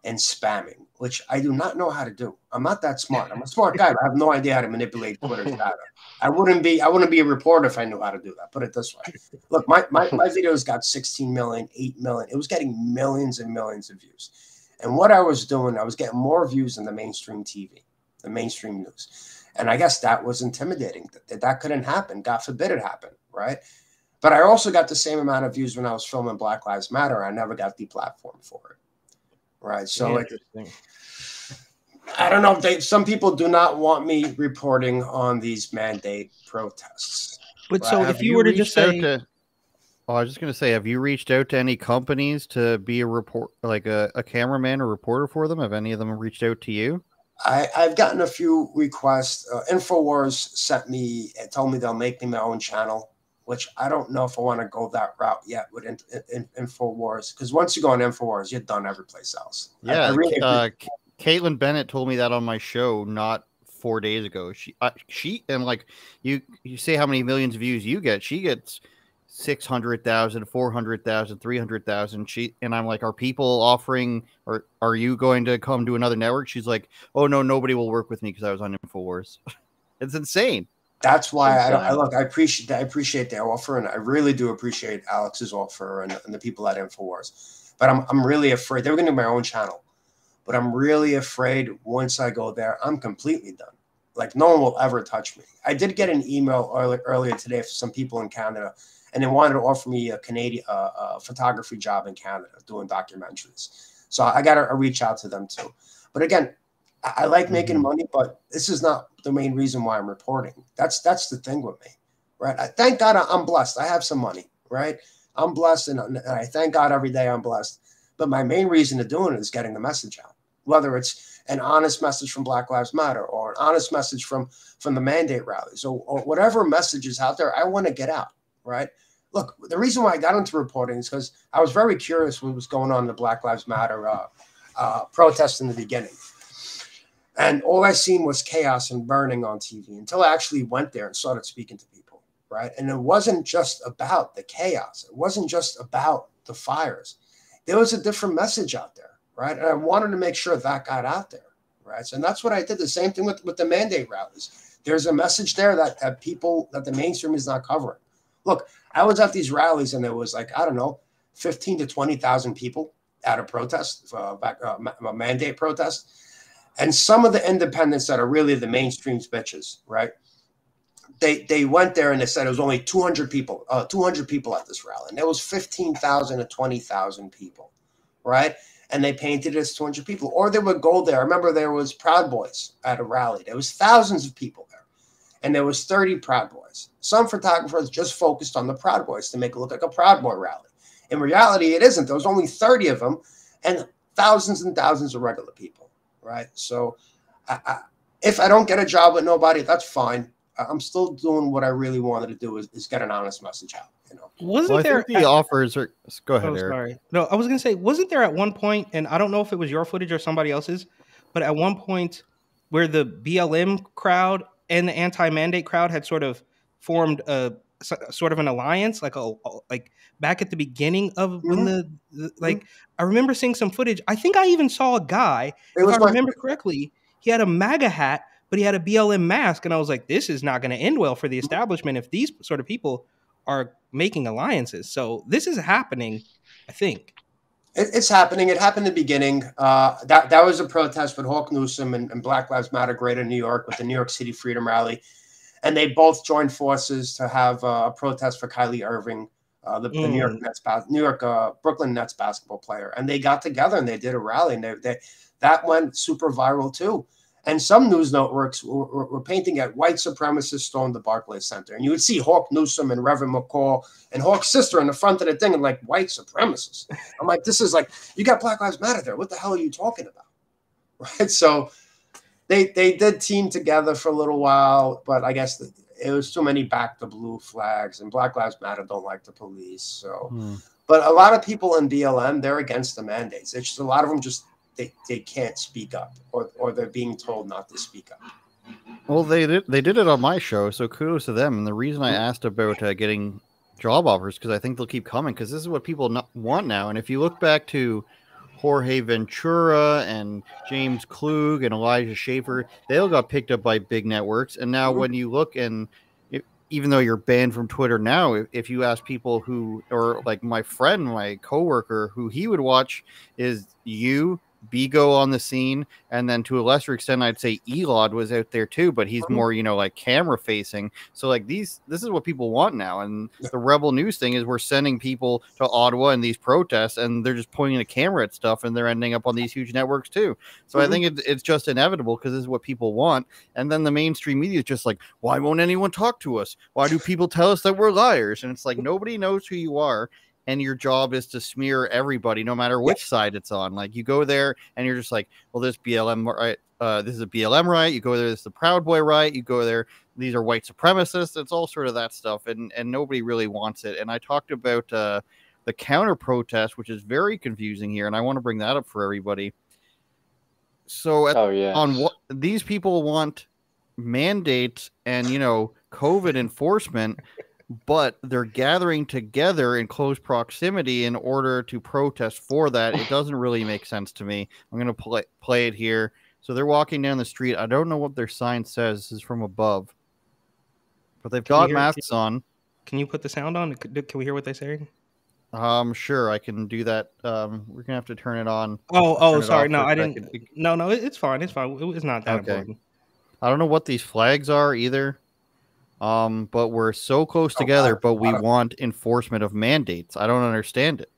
S7: and spamming, which I do not know how to do. I'm not that smart. I'm a smart guy, but I have no idea how to manipulate Twitter's data. I wouldn't be a reporter if I knew how to do that. Put it this way. Look, my videos got 16 million, 8 million. It was getting millions and millions of views. And what I was doing, I was getting more views than the mainstream TV, the mainstream news. And I guess that was intimidating. That couldn't happen. God forbid it happened, right? But I also got the same amount of views when I was filming Black Lives Matter. I never got deplatformed for it. Right. So like, I don't know if some people do not want me reporting on these mandate protests.
S6: But right? So if you were to just say,
S5: I was just going to say, have you reached out to any companies to be a cameraman or reporter for them? Have any of them reached out to you?
S7: I've gotten a few requests. InfoWars told me they'll make me my own channel, which I don't know if I want to go that route yet with InfoWars, because once you go on InfoWars, you're done every place else.
S5: Yeah, Caitlin Bennett told me that on my show not 4 days ago. She and like you say how many millions of views you get. She gets 600,000, 400,000, 300,000. And I'm like, are people offering, or are you going to come to another network? She's like, oh no, nobody will work with me because I was on InfoWars. It's insane.
S7: That's why I appreciate their offer, and I really do appreciate Alex's offer and the people at InfoWars. But I'm really afraid they were going to do my own channel, but I'm really afraid once I go there, I'm completely done. Like no one will ever touch me. I did get an email earlier today from some people in Canada, and they wanted to offer me a Canadian photography job in Canada doing documentaries. So I got to reach out to them too. But again, I like making money, but this is not the main reason why I'm reporting. That's the thing with me, right? Thank God I'm blessed. I have some money, right? I'm blessed, and I thank God every day I'm blessed. But my main reason to doing it is getting the message out, whether it's an honest message from Black Lives Matter or an honest message from the mandate rallies or whatever message is out there. I want to get out, right? Look, the reason why I got into reporting is because I was very curious what was going on in the Black Lives Matter protests in the beginning. And all I seen was chaos and burning on TV until I actually went there and started speaking to people, right? And it wasn't just about the chaos. It wasn't just about the fires. There was a different message out there, right? And I wanted to make sure that got out there, right? So, and that's what I did. The same thing with the mandate rallies. There's a message there that the mainstream is not covering. Look, I was at these rallies and there was like, I don't know, 15 to 20,000 people at a protest, a mandate protest. And some of the independents that are really the mainstream's bitches, right? They went there and they said it was only 200 people at this rally. And there was 15,000 to 20,000 people, right? And they painted it as 200 people. Or they would go there. I remember there was Proud Boys at a rally. There was thousands of people there. And there was 30 Proud Boys. Some photographers just focused on the Proud Boys to make it look like a Proud Boy rally. In reality, it isn't. There was only 30 of them and thousands and thousands of regular people. Right. So if I don't get a job with nobody, that's fine. I'm still doing what I really wanted to do is get an honest message out.
S6: Wasn't there
S5: the offers are go ahead, Eric.
S6: Sorry. No, I was going to say, wasn't there at one point, and I don't know if it was your footage or somebody else's, but at one point where the BLM crowd and the anti-mandate crowd had sort of formed a sort of an alliance, like back at the beginning of when like I remember seeing some footage. I think I even saw a guy, if I remember correctly, he had a MAGA hat, but he had a BLM mask, and I was like, this is not going to end well for the establishment if these sort of people are making alliances. So this is happening, I think.
S7: It's happening. It happened in the beginning. That was a protest with Hawk Newsom and Black Lives Matter Greater New York with the New York City Freedom Rally. And they both joined forces to have a protest for Kylie Irving, the New York Brooklyn Nets basketball player. And they got together and they did a rally, and that went super viral too. And some news networks were painting at white supremacists stormed the Barclays Center. And you would see Hawk Newsom and Reverend McCall and Hawk's sister in the front of the thing and like, white supremacists. I'm like, this is like, you got Black Lives Matter there. What the hell are you talking about? Right. So they did team together for a little while, but I guess it was too many back the blue flags, and Black Lives Matter don't like the police. So, but a lot of people in BLM, they're against the mandates. It's just a lot of them just, they can't speak up, or they're being told not to speak up.
S5: Well, they did it on my show, so kudos to them. And the reason I asked about getting job offers, because I think they'll keep coming, because this is what people want now. And if you look back to Jorge Ventura and James Klug and Elijah Schaefer, they all got picked up by big networks. And now when you look, and even though you're banned from Twitter now, if you ask people who, or like my friend, my coworker, who he would watch is you, Bigo on the scene, and then to a lesser extent I'd say Elod was out there too, but he's more, you know, like camera facing. So like this is what people want now. And the Rebel News thing is we're sending people to Ottawa in these protests, and they're just pointing a camera at stuff, and they're ending up on these huge networks too. So I think it's just inevitable, because this is what people want. And then the mainstream media is just like, why won't anyone talk to us? Why do people tell us that we're liars? And it's like, nobody knows who you are, and your job is to smear everybody, no matter which side it's on. Like, you go there and you're just like, well, this BLM right, this is a BLM riot. You go there, this is the Proud Boy riot. You go there, these are white supremacists. It's all sort of that stuff, and nobody really wants it. And I talked about the counter protest, which is very confusing here, and I want to bring that up for everybody. So on what these people want mandates and, you know, COVID enforcement, but they're gathering together in close proximity in order to protest for that. It doesn't really make sense to me. I'm going to play it here. So they're walking down the street. I don't know what their sign says. This is from above, but they've got masks on. Can
S6: you put the sound on? Can we hear what they're saying?
S5: Sure, I can do that. We're gonna have to turn it on.
S6: Oh, sorry. No, I didn't. No, it's fine. It's fine. It's not that important.
S5: I don't know what these flags are either. But we're so close together, but we want enforcement of mandates. I don't understand it.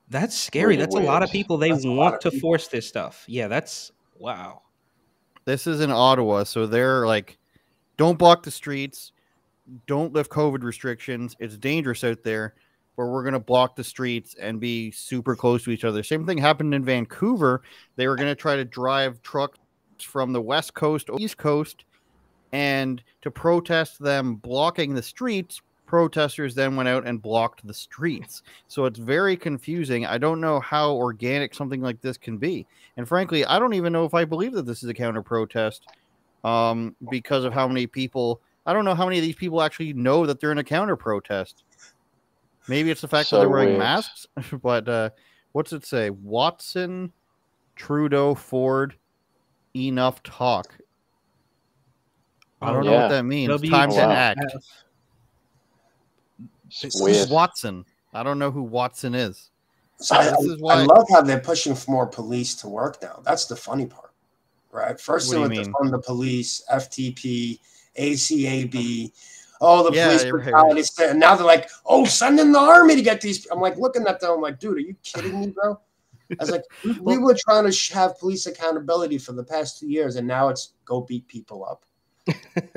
S6: That's scary. Really that's weird. A lot of people. They want to force this stuff. Yeah, that's wow.
S5: This is in Ottawa, so they're like, don't block the streets, don't lift COVID restrictions. It's dangerous out there, but we're going to block the streets and be super close to each other. Same thing happened in Vancouver. They were going to try to drive trucks from the West Coast or East Coast, and to protest them blocking the streets, protesters then went out and blocked the streets. So it's very confusing. I don't know how organic something like this can be. And frankly, I don't even know if I believe that this is a counter protest, because of how many people, I don't know how many of these people actually know that they're in a counter protest. Maybe it's the fact that they're wearing masks, but what's it say? Watson, Trudeau, Ford, enough talk. I don't know what that means. Time to act. This is Watson. I don't know who Watson is.
S7: So I love how they're pushing for more police to work now. That's the funny part, right? First they would defund the police, FTP, ACAB, the police brutality. And now they're like, oh, send in the army to get these. I'm like looking at them. I'm like, dude, are you kidding me, bro? I was like, we were trying to have police accountability for the past 2 years, and now it's go beat people up.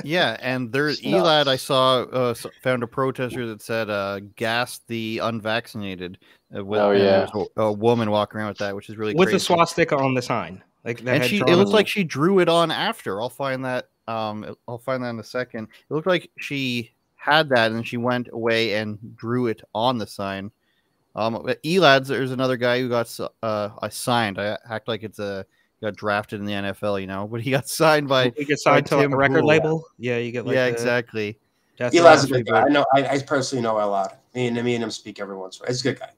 S5: Yeah, and there's Elad. I saw found a protester that said "gas the unvaccinated." There's a woman walking around with that, which is really
S6: with
S5: crazy.
S6: a swastika on the sign. Like that,
S5: and it looks like she drew it on after. I'll find that. I'll find that in a second. It looked like she had that, and she went away and drew it on the sign. Elad's, there's another guy who got signed. I act like it's got drafted in the NFL, you know, but he got signed by.
S6: You get signed to like a record label. Yeah, you get like
S5: exactly.
S7: Eli's a good guy. I know. I personally know Elad. Me and him speak every once in a while. He's a good guy.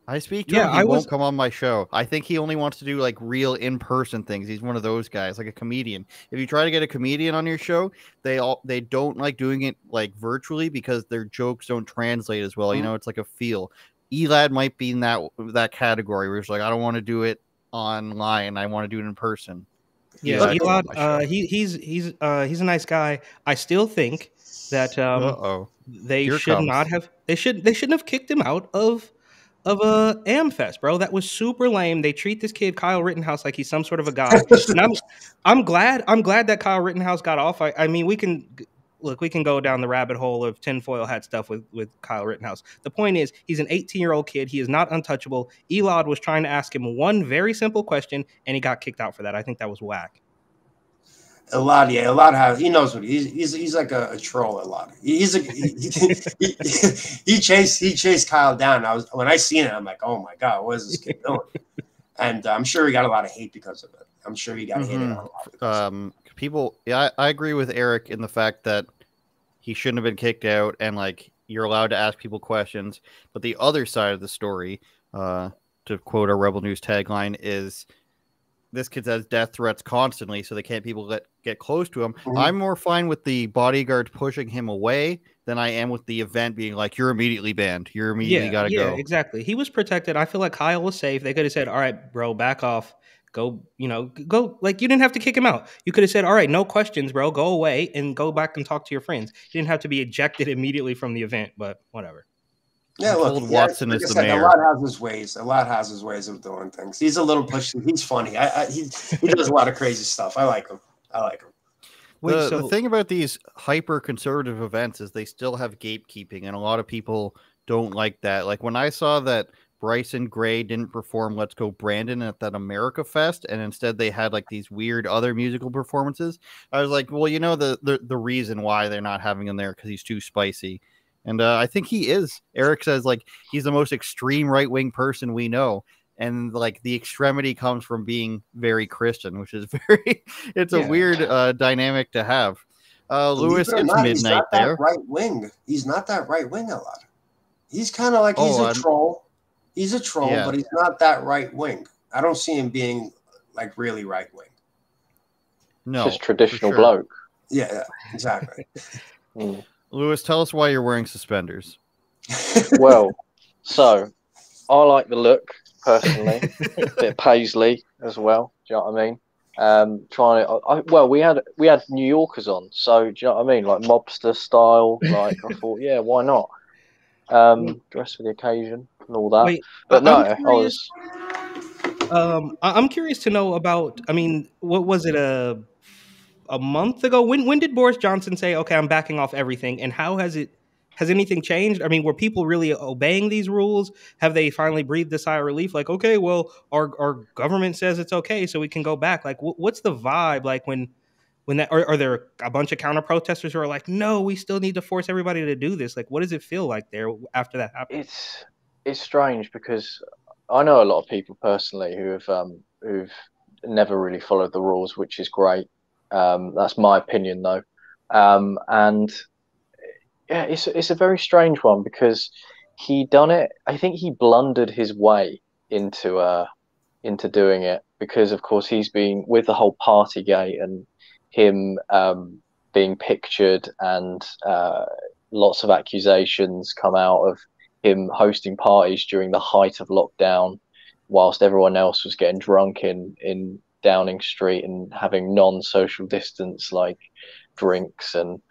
S5: I speak to him. He won't come on my show. I think he only wants to do like real in-person things. He's one of those guys, like a comedian. If you try to get a comedian on your show, they don't like doing it like virtually because their jokes don't translate as well. You know, it's like a feel. Elad might be in that category where it's like, I don't want to do it online. I want to do it in person.
S6: Yeah, Elad, he's a nice guy. I still think that they shouldn't have kicked him out of Amfest, bro. That was super lame. They treat this kid Kyle Rittenhouse like he's some sort of a god. And I'm glad that Kyle Rittenhouse got off. I mean, we can go down the rabbit hole of tinfoil hat stuff with Kyle Rittenhouse. The point is, he's an 18-year-old kid. He is not untouchable. Elad was trying to ask him one very simple question, and he got kicked out for that. I think that was whack.
S7: Elad he knows what he's like a troll. Elad. He chased Kyle down. When I seen it, I'm like, oh my god, what is this kid doing? And I'm sure he got a lot of hate because of it. I'm sure he got hated on a lot.
S5: People, I agree with Eric in the fact that he shouldn't have been kicked out, and like you're allowed to ask people questions. But the other side of the story, to quote our Rebel News tagline, is this kid has death threats constantly, so they can't get close to him. I'm more fine with the bodyguards pushing him away than I am with the event being like, you're immediately banned. You're immediately got to go.
S6: Yeah, exactly. He was protected. I feel like Kyle was safe. They could have said, all right, bro, back off. Go. Like, you didn't have to kick him out. You could have said, all right, no questions, bro. Go away and go back and talk to your friends. You didn't have to be ejected immediately from the event, but whatever.
S7: Yeah, look,
S5: Watson is the mayor.
S7: Elad has his ways. Elad has his ways of doing things. He's a little pushy. He's funny. He does a lot of crazy stuff. I like him.
S5: The thing about these hyper conservative events is they still have gatekeeping, and a lot of people don't like that. Like when I saw that Bryson Gray didn't perform Let's Go Brandon at that America Fest, and instead they had like these weird other musical performances, I was like, well, the reason why they're not having him there because he's too spicy. And I think he is. Eric says like he's the most extreme right-wing person we know. And like the extremity comes from being very Christian, which is it's a weird dynamic to have. Lewis, it's midnight there.
S7: Right wing. He's not that right wing a lot. He's kind of like he's a troll. He's a troll, but he's not that right wing. I don't see him being like really right wing.
S5: No,
S8: just traditional bloke.
S7: Yeah, exactly.
S5: Lewis, tell us why you're wearing suspenders.
S8: Well, so I like the look personally, a bit paisley as well. Do you know what I mean? We had New Yorkers on, so do you know what I mean? Like mobster style. Like I thought, yeah, why not? Dress for the occasion and all that.
S6: Wait,
S8: but no,
S6: I'm curious to know about. I mean, what was it a month ago? When did Boris Johnson say, "Okay, I'm backing off everything"? And how has anything changed? I mean, were people really obeying these rules? Have they finally breathed a sigh of relief? Like, okay, well, our government says it's okay, so we can go back. Like, what's the vibe like when that? Are there a bunch of counter protesters who are like, no, we still need to force everybody to do this? Like, what does it feel like there after that happened?
S8: It's strange because I know a lot of people personally who've never really followed the rules, which is great. That's my opinion, though, and yeah, it's a very strange one because he done it. I think he blundered his way into doing it because, of course, he's been with the whole Partygate and him being pictured and lots of accusations come out of him hosting parties during the height of lockdown, whilst everyone else was getting drunk in Downing Street and having non-social distance like drinks and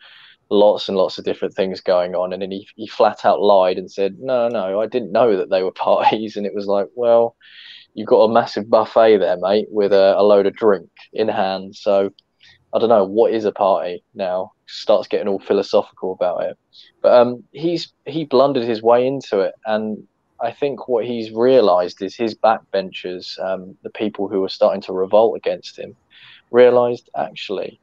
S8: lots of different things going on. And then he flat out lied and said, no, I didn't know that they were parties. And it was like, well, you've got a massive buffet there, mate, with a load of drink in hand. So I don't know, what is a party now? Starts getting all philosophical about it. But he blundered his way into it. And I think what he's realised is his backbenchers, the people who were starting to revolt against him, realised actually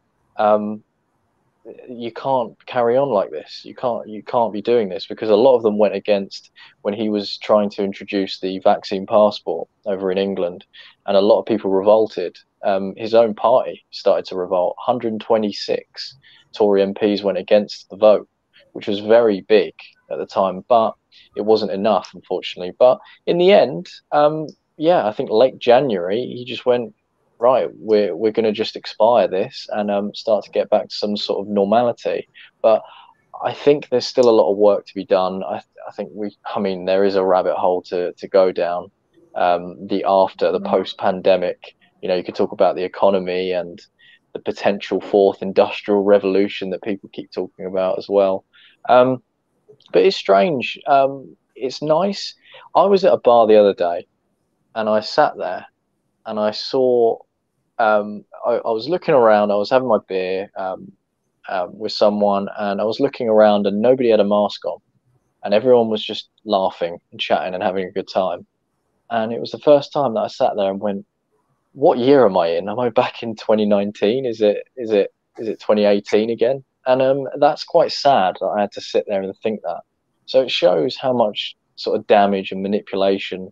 S8: you can't carry on like this. You can't be doing this, because a lot of them went against when he was trying to introduce the vaccine passport over in England, and a lot of people revolted. His own party started to revolt. 126 Tory MPs went against the vote which was very big at the time, but it wasn't enough, unfortunately. But in the end, yeah, I think late January, he just went, right, we're going to just expire this and start to get back to some sort of normality. But I think there's still a lot of work to be done. I think I mean, there is a rabbit hole to go down. The post-pandemic, you know, you could talk about the economy and the potential fourth industrial revolution that people keep talking about as well. But it's strange. It's nice. I was at a bar the other day and I sat there and I saw, I was looking around, I was having my beer with someone and I was looking around and nobody had a mask on and everyone was just laughing and chatting and having a good time. And it was the first time that I sat there and went, what year am I in? Am I back in 2019? Is it 2018 again? And that's quite sad that I had to sit there and think that. So it shows how much sort of damage and manipulation,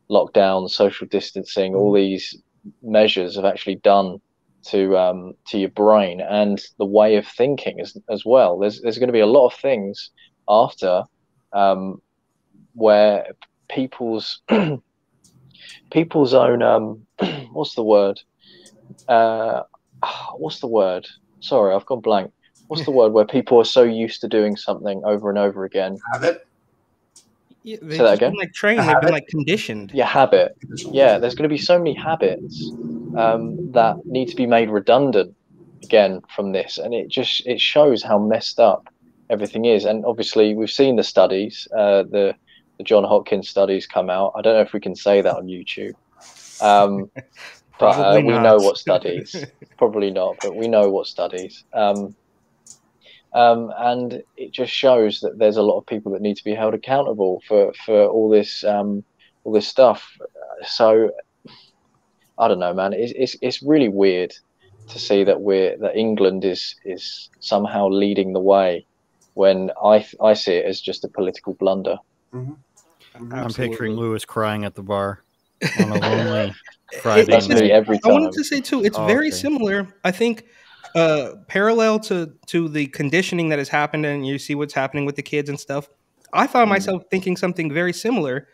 S8: lockdown, social distancing, all these measures have actually done to your brain and the way of thinking as well. There's going to be a lot of things after where people's own what's the word? Sorry, I've gone blank. What's the word where people are so used to doing something over and over again?
S7: Habit.
S6: Yeah,
S8: Say that again.
S6: Been like trained, they've been like conditioned.
S8: Yeah, habit. Yeah, there's going to be so many habits that need to be made redundant again from this, and it shows how messed up everything is. And obviously, we've seen the studies, the John Hopkins studies come out. I don't know if we can say that on YouTube, but we know what studies. Probably not, but we know what studies. And it just shows that there's a lot of people that need to be held accountable for all this stuff. So I don't know, man. It's really weird to see that England is somehow leading the way when I see it as just a political blunder.
S5: Mm-hmm. I'm picturing Lewis crying at the bar on a lonely Friday night.
S8: Every time.
S6: I wanted to say too, it's very similar. I think parallel to the conditioning that has happened, and you see what's happening with the kids and stuff. I found myself thinking something very similar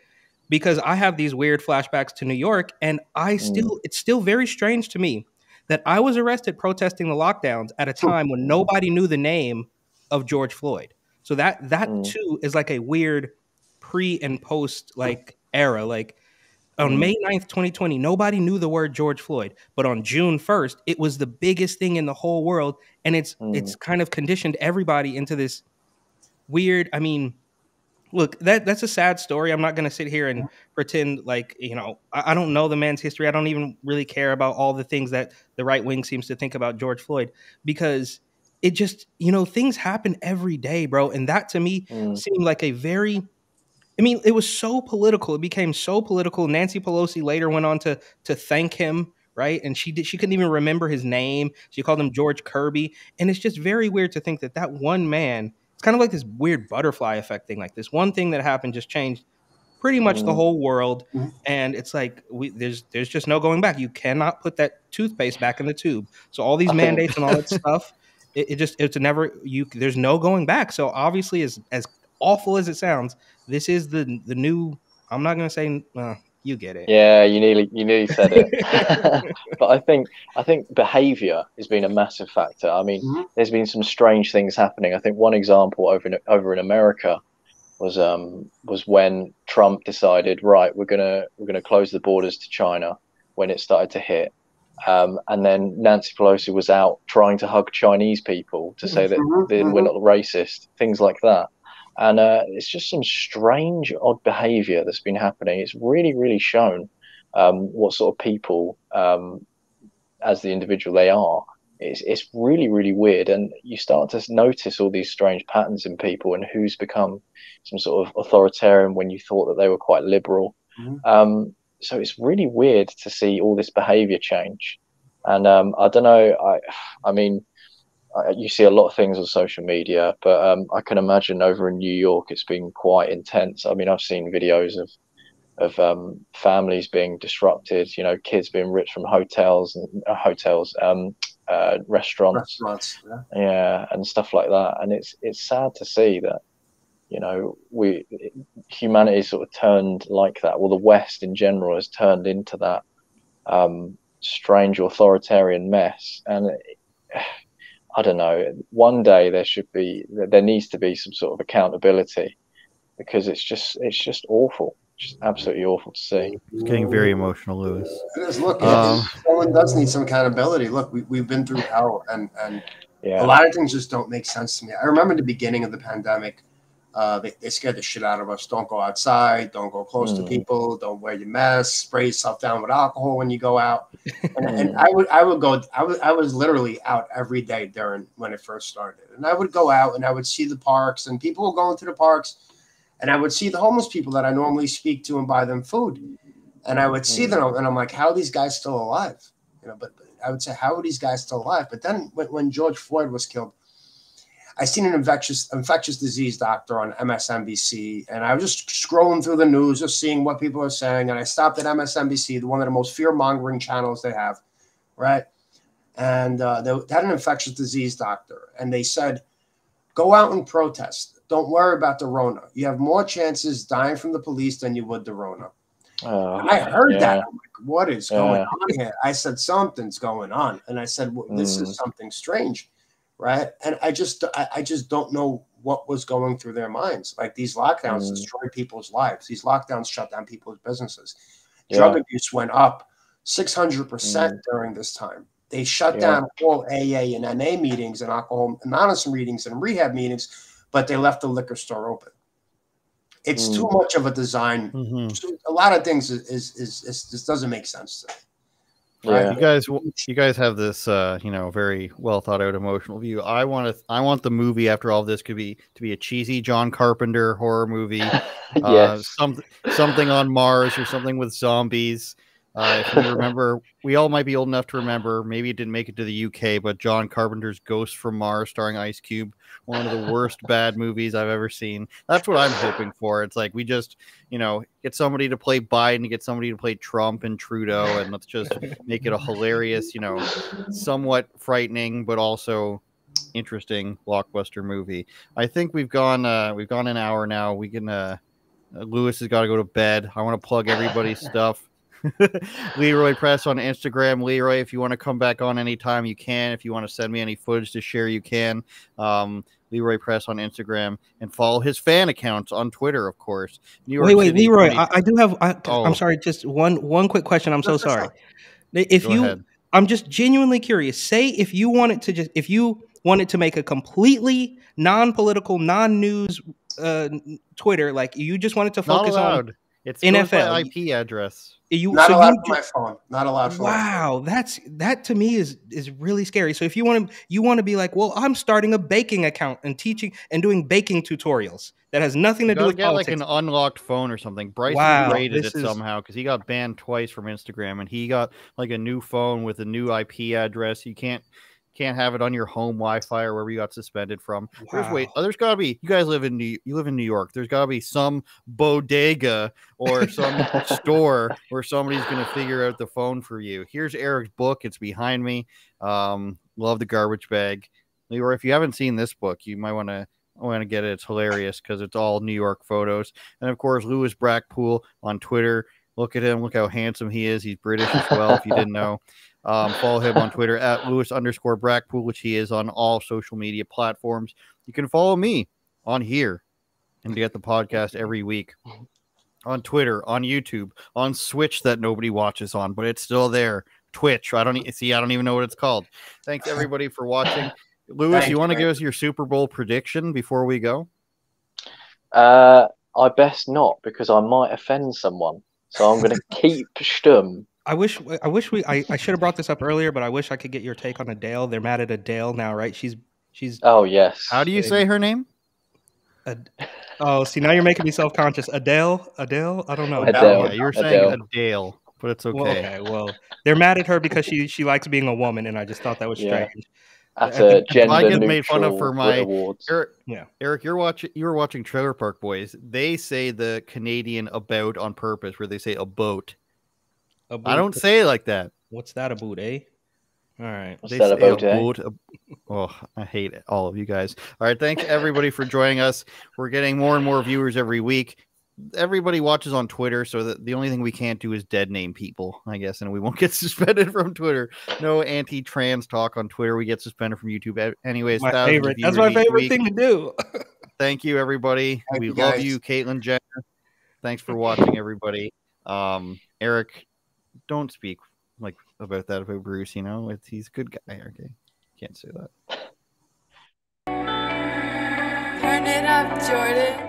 S6: because I have these weird flashbacks to New York, and it's still very strange to me that I was arrested protesting the lockdowns at a time when nobody knew the name of George Floyd. So that too is like a weird pre and post like era. Like on May 9th, 2020, nobody knew the word George Floyd, but on June 1st, it was the biggest thing in the whole world, and it's kind of conditioned everybody into this weird. I mean, look, that's a sad story. I'm not going to sit here and pretend like, you know, I don't know the man's history. I don't even really care about all the things that the right wing seems to think about George Floyd, because it just, you know, things happen every day, bro. And that to me seemed like a very, I mean, it was so political. It became so political. Nancy Pelosi later went on to thank him, right? And she couldn't even remember his name. She called him George Kirby. And it's just very weird to think that one man, it's kind of like this weird butterfly effect thing. Like this one thing that happened just changed pretty much the whole world. And it's like there's just no going back. You cannot put that toothpaste back in the tube. So all these mandates and all that stuff, there's no going back. So obviously, as awful as it sounds, this is the new. I'm not going to say you get it.
S8: Yeah, you nearly said it. But I think behavior has been a massive factor. I mean, there's been some strange things happening. I think one example over in America was when Trump decided, right, we're gonna close the borders to China when it started to hit. And then Nancy Pelosi was out trying to hug Chinese people to say that we're not racist, things like that. And it's just some strange, odd behavior that's been happening. It's really, really shown what sort of people, as the individual they are. It's really, really weird. And you start to notice all these strange patterns in people and who's become some sort of authoritarian when you thought that they were quite liberal. So it's really weird to see all this behavior change. And I don't know, I mean, you see a lot of things on social media, but I can imagine over in New York it's been quite intense. I mean, I've seen videos of families being disrupted, you know, kids being ripped from hotels, restaurants.
S7: Yeah.
S8: Yeah, and stuff like that. And it's sad to see that, humanity sort of turned like that. Well, the West in general has turned into that strange authoritarian mess. And I don't know. One day there needs to be some sort of accountability, because it's just awful, just absolutely awful to see.
S5: It's getting very emotional, Lewis.
S7: It is. Look, someone does need some accountability. Look, we've been through hell, and
S8: Yeah.
S7: a lot of things just don't make sense to me. I remember the beginning of the pandemic. They scared the shit out of us. Don't go outside. Don't go close to people. Don't wear your mask. Spray yourself down with alcohol when you go out. And I was literally out every day when it first started. And I would go out and I would see the parks, and people were going to the parks, and I would see the homeless people that I normally speak to and buy them food. And I would see them, and I'm like, how are these guys still alive? But I would say, how are these guys still alive? But then when George Floyd was killed, I seen an infectious disease doctor on MSNBC, and I was just scrolling through the news, just seeing what people are saying. And I stopped at MSNBC, one of the most fear-mongering channels they have, right? And they had an infectious disease doctor, and they said, go out and protest. Don't worry about the Rona. You have more chances dying from the police than you would the Rona. I heard that. I'm like, what is going on here? I said, something's going on. And I said, well, this is something strange. Right. And I just don't know what was going through their minds. Like, these lockdowns destroy people's lives. These lockdowns shut down people's businesses. Drug abuse went up 600% during this time. They shut down all AA and NA meetings and Alcohol Anonymous meetings and rehab meetings, but they left the liquor store open. It's too much of a design. A lot of things is just doesn't make sense to me.
S5: Right. You guys have this, very well thought out emotional view. I want the movie after all this to be a cheesy John Carpenter horror movie, something on Mars or something with zombies. If you remember, we all might be old enough to remember. Maybe it didn't make it to the UK, but John Carpenter's Ghost from Mars, starring Ice Cube, one of the worst bad movies I've ever seen. That's what I'm hoping for. It's like we just, get somebody to play Biden, get somebody to play Trump and Trudeau, and let's just make it a hilarious, somewhat frightening but also interesting blockbuster movie. I think we've gone an hour now. We can. Lewis has got to go to bed. I want to plug everybody's stuff. Leeroy Press on Instagram. Leeroy, if you want to come back on anytime, you can. If you want to send me any footage to share, you can. Leeroy Press on Instagram, and follow his fan accounts on Twitter, of course.
S6: Wait, Leeroy, I do have. I'm sorry, just one quick question. I'm so sorry. I'm just genuinely curious. Say if you wanted to make a completely non-political, non-news Twitter, like you just wanted to focus on
S5: it's
S6: NFL
S5: IP address.
S7: Not allowed for my phone. Not allowed for
S6: wow, that to me is really scary. So if you want to be like, well, I'm starting a baking account and teaching and doing baking tutorials that has nothing to do with politics.
S5: Like an unlocked phone or something. Bryson rated it somehow because he got banned twice from Instagram, and he got like a new phone with a new IP address. You can't have it on your home Wi-Fi or wherever you got suspended from.
S6: Wow.
S5: There's got to be. You guys live in New York. There's got to be some bodega or some store where somebody's going to figure out the phone for you. Here's Eric's book. It's behind me. Love the garbage bag. Leroy, if you haven't seen this book, you might want to get it. It's hilarious because it's all New York photos. And of course, Lewis Brackpool on Twitter. Look at him. Look how handsome he is. He's British as well, if you didn't know. Follow him on Twitter at Lewis_Brackpool, which he is on all social media platforms. You can follow me on here and get the podcast every week on Twitter, on YouTube, on Switch that nobody watches on, but it's still there. Twitch. I don't even know what it's called. Thanks everybody for watching. Lewis, you want to give us your Super Bowl prediction before we go?
S8: I best not, because I might offend someone. So I'm going to keep stum.
S6: I should have brought this up earlier, but I wish I could get your take on Adele. They're mad at Adele now, right? She's.
S8: Oh yes.
S5: How do you say her name?
S6: See, now you're making me self-conscious. Adele. I don't know.
S8: Adele.
S5: Yeah, you're saying Adele, but it's okay.
S6: Well, they're mad at her because she likes being a woman, and I just thought that was strange.
S8: That's a gender
S5: I get
S8: neutral
S5: made fun of for my
S8: awards.
S5: Eric, you were watching Trailer Park Boys. They say the Canadian about on purpose, where they say a boat. I don't say it like that.
S6: What's that about, eh?
S5: All right.
S8: They say
S5: oh, I hate all of you guys. All right. Thanks everybody for joining us. We're getting more and more viewers every week. Everybody watches on Twitter, so that the only thing we can't do is dead name people, I guess, and we won't get suspended from Twitter. No anti-trans talk on Twitter. We get suspended from YouTube. Anyways,
S6: My favorite. That's my favorite thing to do.
S5: Thank you, everybody. We love you, Caitlyn Jenner. Thanks for watching, everybody. Eric, don't speak like about that about Bruce. You know, he's a good guy. Okay, can't say that.
S14: Turn it up, Jordan.